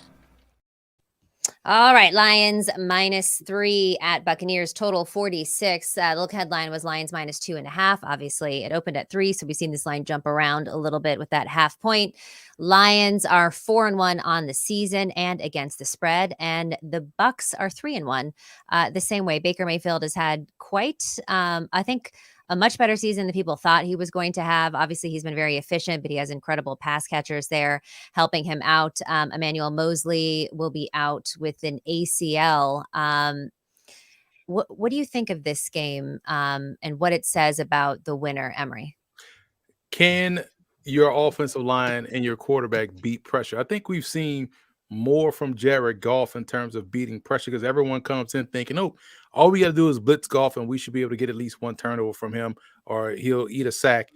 All right, Lions -3 at Buccaneers, total 46. The look headline was Lions -2.5. Obviously, it opened at 3, so we've seen this line jump around a little bit with that half point. Lions are 4-1 on the season and against the spread, and the Bucks are 3-1. The same way, Baker Mayfield has had quite, I think, a much better season than people thought he was going to have. Obviously, he's been very efficient, but he has incredible pass catchers there helping him out. Emmanuel Mosley will be out with an ACL. What do you think of this game and what it says about the winner, Emory? Can your offensive line and your quarterback beat pressure? I think we've seen more from Jared Goff in terms of beating pressure, because everyone comes in thinking, oh, all we got to do is blitz Goff and we should be able to get at least one turnover from him or he'll eat a sack.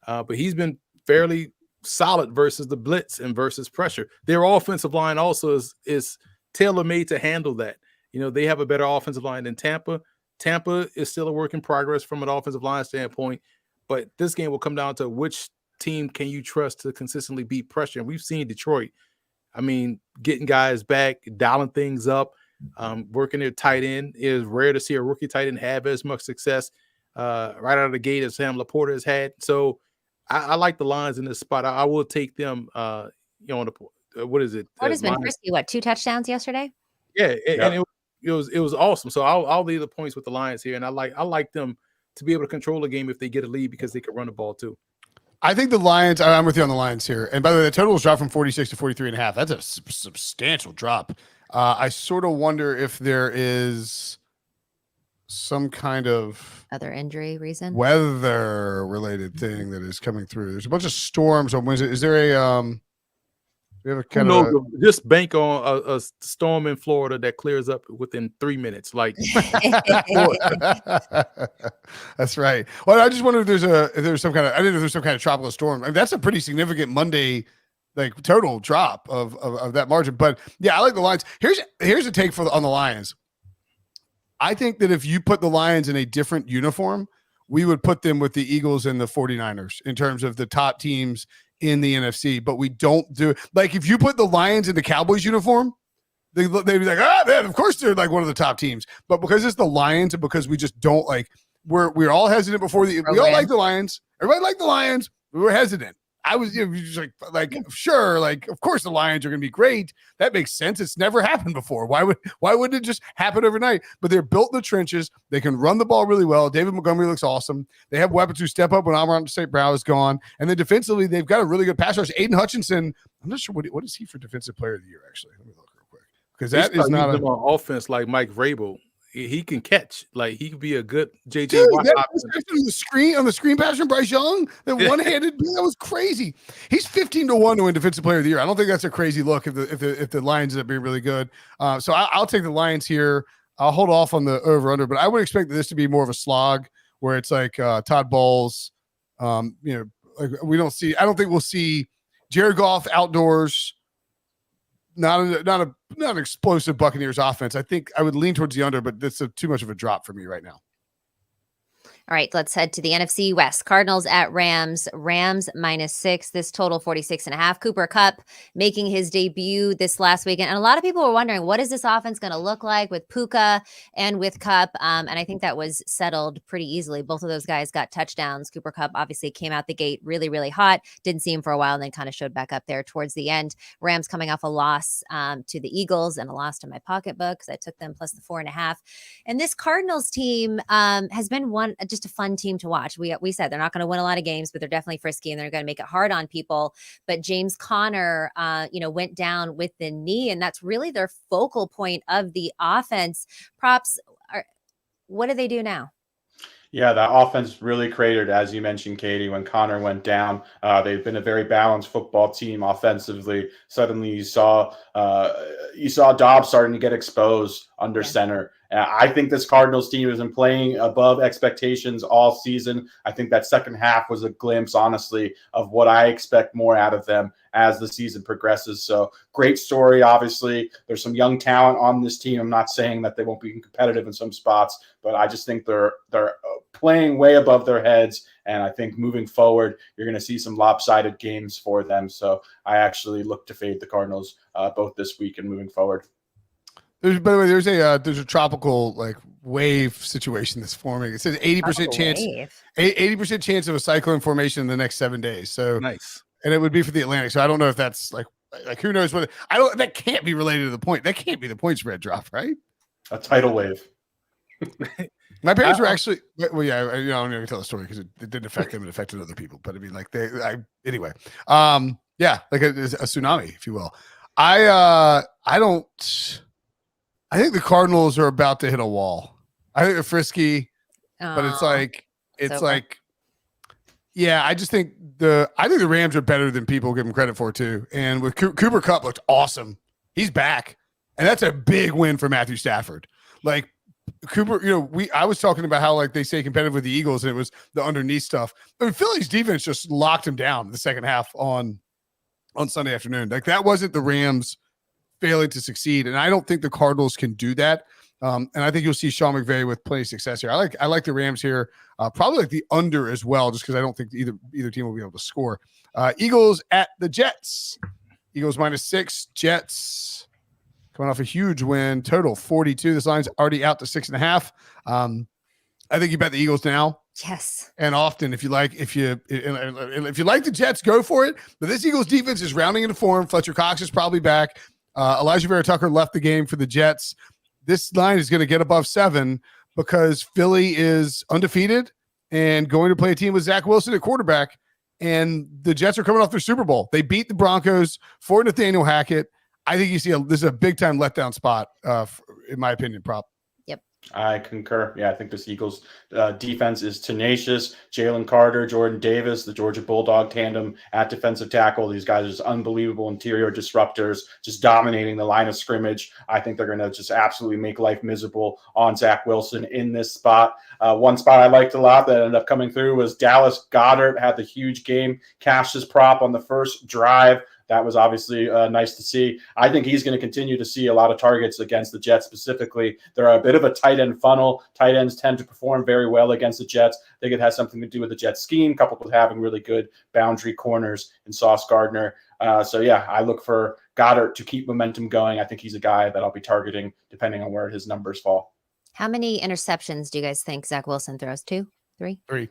But he's been fairly solid versus the blitz and versus pressure. Their offensive line also is tailor-made to handle that. You know, they have a better offensive line than Tampa. Tampa is still a work in progress from an offensive line standpoint, but this game will come down to which team can you trust to consistently beat pressure? And we've seen Detroit. I mean, getting guys back, dialing things up, working their tight end. It is rare to see a rookie tight end have as much success right out of the gate as Sam Laporta has had. So I like the Lions in this spot. I will take them. On the what is it? What has been frisky? What, 2 touchdowns yesterday? Yeah, and it was awesome. So I'll leave the points with the Lions here, and I like them to be able to control the game if they get a lead because they can run the ball too. I think the Lions, I'm with you on the Lions here. And by the way, the total was dropped from 46 to 43.5. That's a substantial drop. I sort of wonder if there is some kind of other injury reason, weather related thing that is coming through. There's a bunch of storms on Wednesday. Is there we have a kind of just bank on a storm in Florida that clears up within 3 minutes. Like that's right. Well, I just wonder if there's some kind of, I didn't know if there's some kind of tropical storm. I mean, that's a pretty significant Monday, like total drop of that margin. But yeah, I like the Lions. Here's a take on the Lions. I think that if you put the Lions in a different uniform, we would put them with the Eagles and the 49ers in terms of the top teams in the NFC, but we don't do like if you put the Lions in the Cowboys uniform, they'd be like, man, of course they're like one of the top teams. But because it's the Lions and because we just don't like, we're all hesitant before we all like the Lions. Everybody liked the Lions. We were hesitant. I was just like sure, like of course the Lions are going to be great. That makes sense. It's never happened before. Why wouldn't it just happen overnight? But they're built in the trenches. They can run the ball really well. David Montgomery looks awesome. They have weapons who step up when Amon St. Brown is gone. And then defensively, they've got a really good pass rush. Aiden Hutchinson. I'm not sure what is he for defensive player of the year. Actually, let me look real quick because that is not on offense like Mike Vrabel. He can catch. Like he could be a good JJ Watt on the screen pass from Bryce Young. That one-handed, that was crazy. He's 15-1 to win Defensive Player of the Year. I don't think that's a crazy look if the Lions end up being really good. So I'll take the Lions here. I'll hold off on the over/under, but I would expect this to be more of a slog where it's like Todd Bowles. Like we don't see. I don't think we'll see Jared Goff outdoors. Not an explosive Buccaneers offense. I think I would lean towards the under, but that's too much of a drop for me right now. All right, let's head to the NFC West. Cardinals at Rams. Rams -6. This total 46.5. Cooper Kupp making his debut this last weekend. And a lot of people were wondering, what is this offense going to look like with Puka and with Kupp? And I think that was settled pretty easily. Both of those guys got touchdowns. Cooper Kupp obviously came out the gate really, really hot. Didn't see him for a while and then kind of showed back up there towards the end. Rams coming off a loss to the Eagles and a loss to my pocketbook because I took them plus the 4.5. And this Cardinals team has been just a fun team to watch. We said they're not going to win a lot of games, but they're definitely frisky and they're going to make it hard on people. But James Conner, went down with the knee, and that's really their focal point of the offense. What do they do now? Yeah, that offense really cratered, as you mentioned, Katie, when Connor went down. They've been a very balanced football team offensively. Suddenly you saw Dobbs starting to get exposed under center. I think this Cardinals team has been playing above expectations all season. I think that second half was a glimpse, honestly, of what I expect more out of them as the season progresses. So great story, obviously. There's some young talent on this team. I'm not saying that they won't be competitive in some spots, but I just think they're playing way above their heads. And I think moving forward, you're going to see some lopsided games for them. So I actually look to fade the Cardinals both this week and moving forward. By the way, there's a tropical like wave situation that's forming. It says 80% chance, 80% chance of a cyclone formation in the next 7 days. So nice, and it would be for the Atlantic. So I don't know if that's like who knows what. That can't be related to the point. That can't be the point spread drop, right? A tidal wave. My parents were actually well, yeah. I'm not going to tell the story because it didn't affect them. It affected other people. But I mean, like anyway. Yeah, like a tsunami, if you will. I think the Cardinals are about to hit a wall. I think they're frisky, but it's like, yeah, I just think the Rams are better than people give them credit for too. And with Cooper Kupp looked awesome. He's back. And that's a big win for Matthew Stafford. Like Cooper, I was talking about how like they stay competitive with the Eagles and it was the underneath stuff. I mean, Philly's defense just locked him down in the second half on Sunday afternoon. Like that wasn't the Rams failing to succeed. And I don't think the Cardinals can do that. And I think you'll see Sean McVay with plenty of success here. I like the Rams here. Probably like the under as well, just because I don't think either team will be able to score. Eagles at the Jets. Eagles -6. Jets coming off a huge win. Total 42. This line's already out to 6.5. I think you bet the Eagles now. Yes. And often, if you like the Jets, go for it. But this Eagles defense is rounding into form. Fletcher Cox is probably back. Elijah Vera Tucker left the game for the Jets. This line is going to get above 7 because Philly is undefeated and going to play a team with Zach Wilson at quarterback. And the Jets are coming off their Super Bowl. They beat the Broncos for Nathaniel Hackett. I think this is a big time letdown spot, in my opinion, Prop. I concur. Yeah, I think this Eagles defense is tenacious. Jalen Carter, Jordan Davis, the Georgia Bulldog tandem at defensive tackle. These guys are just unbelievable interior disruptors, just dominating the line of scrimmage. I think they're going to just absolutely make life miserable on Zach Wilson in this spot. One spot I liked a lot that ended up coming through was Dallas Goedert had the huge game, cashed his prop on the first drive. That was obviously nice to see. I think he's going to continue to see a lot of targets against the Jets specifically. They're a bit of a tight end funnel. Tight ends tend to perform very well against the Jets. I think it has something to do with the Jets scheme, coupled with having really good boundary corners in Sauce Gardner. So, yeah, I look for Goddard to keep momentum going. I think he's a guy that I'll be targeting depending on where his numbers fall. How many interceptions do you guys think Zach Wilson throws? 2? 3? 3.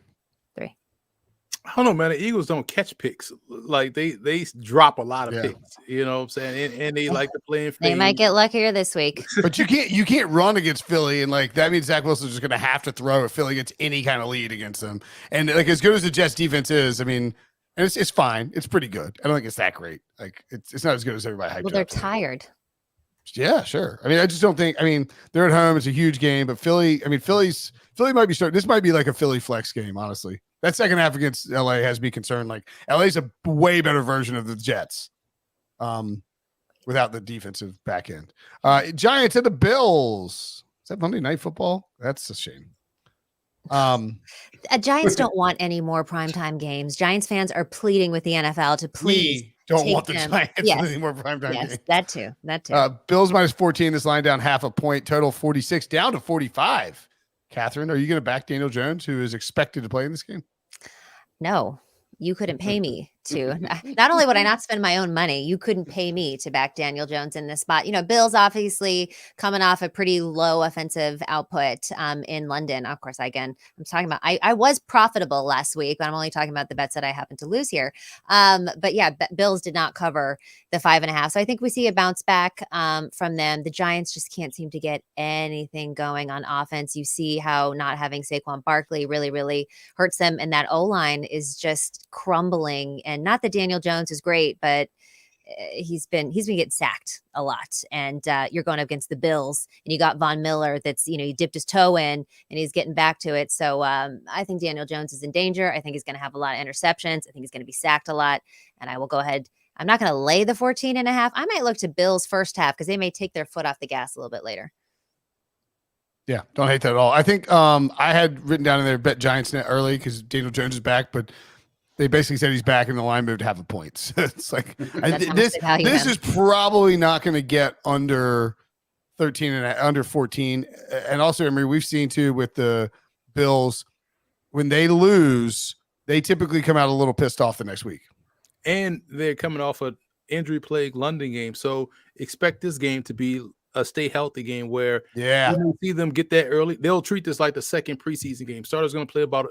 I don't know, man. The Eagles don't catch picks. Like they drop a lot of picks. You know what I'm saying? And they like to play in phase. They might get luckier this week. But you can't run against Philly, and like that means Zach Wilson's just gonna have to throw if Philly gets any kind of lead against them. And like as good as the Jets defense is, I mean, it's fine. It's pretty good. I don't think it's that great. Like it's not as good as everybody hyped. Well, they're tired. Yeah, sure. I mean, I just don't think. I mean, they're at home. It's a huge game, but Philly might be starting. This might be like a Philly flex game, honestly. That second half against LA has me concerned. Like LA's a way better version of the Jets, without the defensive back end. Giants at the Bills. Is that Monday Night Football? That's a shame. Giants don't want any more primetime games. Giants fans are pleading with the NFL to please. Don't want the Giants any more primetime games. That too. Bills -14. This line down 0.5 point. Total 46 down to 45. Catherine, are you going to back Daniel Jones, who is expected to play in this game? No, you couldn't pay me to. Not only would I not spend my own money, you couldn't pay me to back Daniel Jones in this spot. You know, Bills obviously coming off a pretty low offensive output in London. Of course, I'm talking about, I was profitable last week, but I'm only talking about the bets that I happened to lose here. But yeah, Bills did not cover the 5.5. So I think we see a bounce back from them. The Giants just can't seem to get anything going on offense. You see how not having Saquon Barkley really, really hurts them. And that O-line is just crumbling. And not that Daniel Jones is great, but he's been getting sacked a lot. And you're going up against the Bills, and you got Von Miller that's, he dipped his toe in and he's getting back to it. So I think Daniel Jones is in danger. I think he's going to have a lot of interceptions. I think he's going to be sacked a lot. And I will go ahead. I'm not going to lay the 14.5. I might look to Bills first half because they may take their foot off the gas a little bit later. Yeah, don't hate that at all. I think I had written down in there bet Giants net early because Daniel Jones is back, but they basically said he's back and the line moved half a point. So it's like this is probably not going to get under 13 and under 14. And also, Emory, we've seen too with the Bills, when they lose, they typically come out a little pissed off the next week. And they're coming off an injury-plagued London game. So expect this game to be a stay healthy game where you see them get that early. They'll treat this like the second preseason game. Starter's going to play about,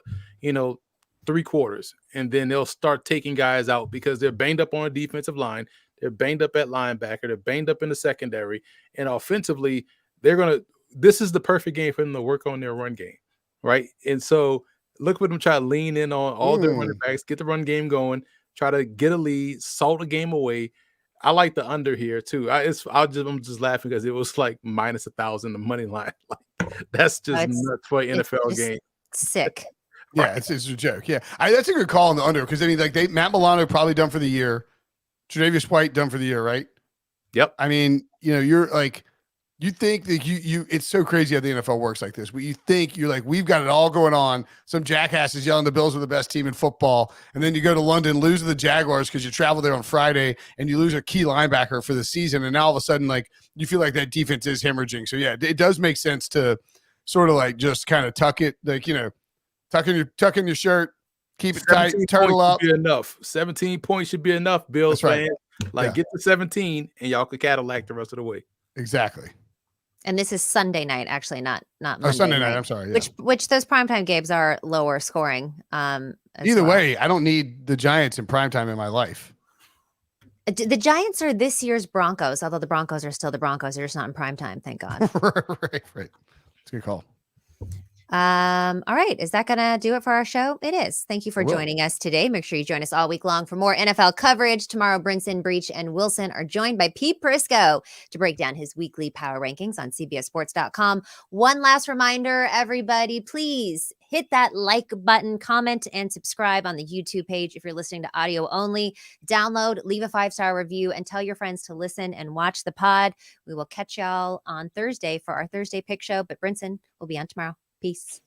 3 quarters, and then they'll start taking guys out because they're banged up on a defensive line. They're banged up at linebacker. They're banged up in the secondary. And offensively, this is the perfect game for them to work on their run game, right? And so look for them try to lean in on all their running backs, get the run game going, try to get a lead, salt a game away. I like the under here too. I'm just laughing because it was like -1,000 the money line. That's just nuts for an NFL game. Sick. Yeah, it's a joke. Yeah, that's a good call on the under because I mean, like Matt Milano probably done for the year, Tre'Davious White done for the year, right? Yep. I mean, you're like You think that it's so crazy how the NFL works like this. But you think you're like, we've got it all going on. Some jackasses yelling the Bills are the best team in football. And then you go to London, lose to the Jaguars because you travel there on Friday and you lose a key linebacker for the season. And now all of a sudden, like, you feel like that defense is hemorrhaging. So yeah, it does make sense to sort of like just kind of tuck it, like, you know, tuck in your shirt, keep it tight, turtle up. Be enough. 17 points should be enough, Bills fans. Like, get to 17 and y'all could Cadillac the rest of the way. Exactly. And this is Sunday night, actually, not Monday Sunday night. night. I'm sorry. Yeah. Which those primetime games are lower scoring. Either way, I don't need the Giants in primetime in my life. The Giants are this year's Broncos, although the Broncos are still the Broncos. They're just not in primetime, thank God. right. It's a good call. All right. Is that going to do it for our show? It is. Thank you for joining us today. Make sure you join us all week long for more NFL coverage. Tomorrow, Brinson, Breach, and Wilson are joined by Pete Prisco to break down his weekly power rankings on CBSSports.com. One last reminder, everybody, please hit that like button, comment, and subscribe on the YouTube page if you're listening to audio only. Download, leave a 5-star review, and tell your friends to listen and watch the pod. We will catch y'all on Thursday for our Thursday pick show, but Brinson will be on tomorrow. Peace.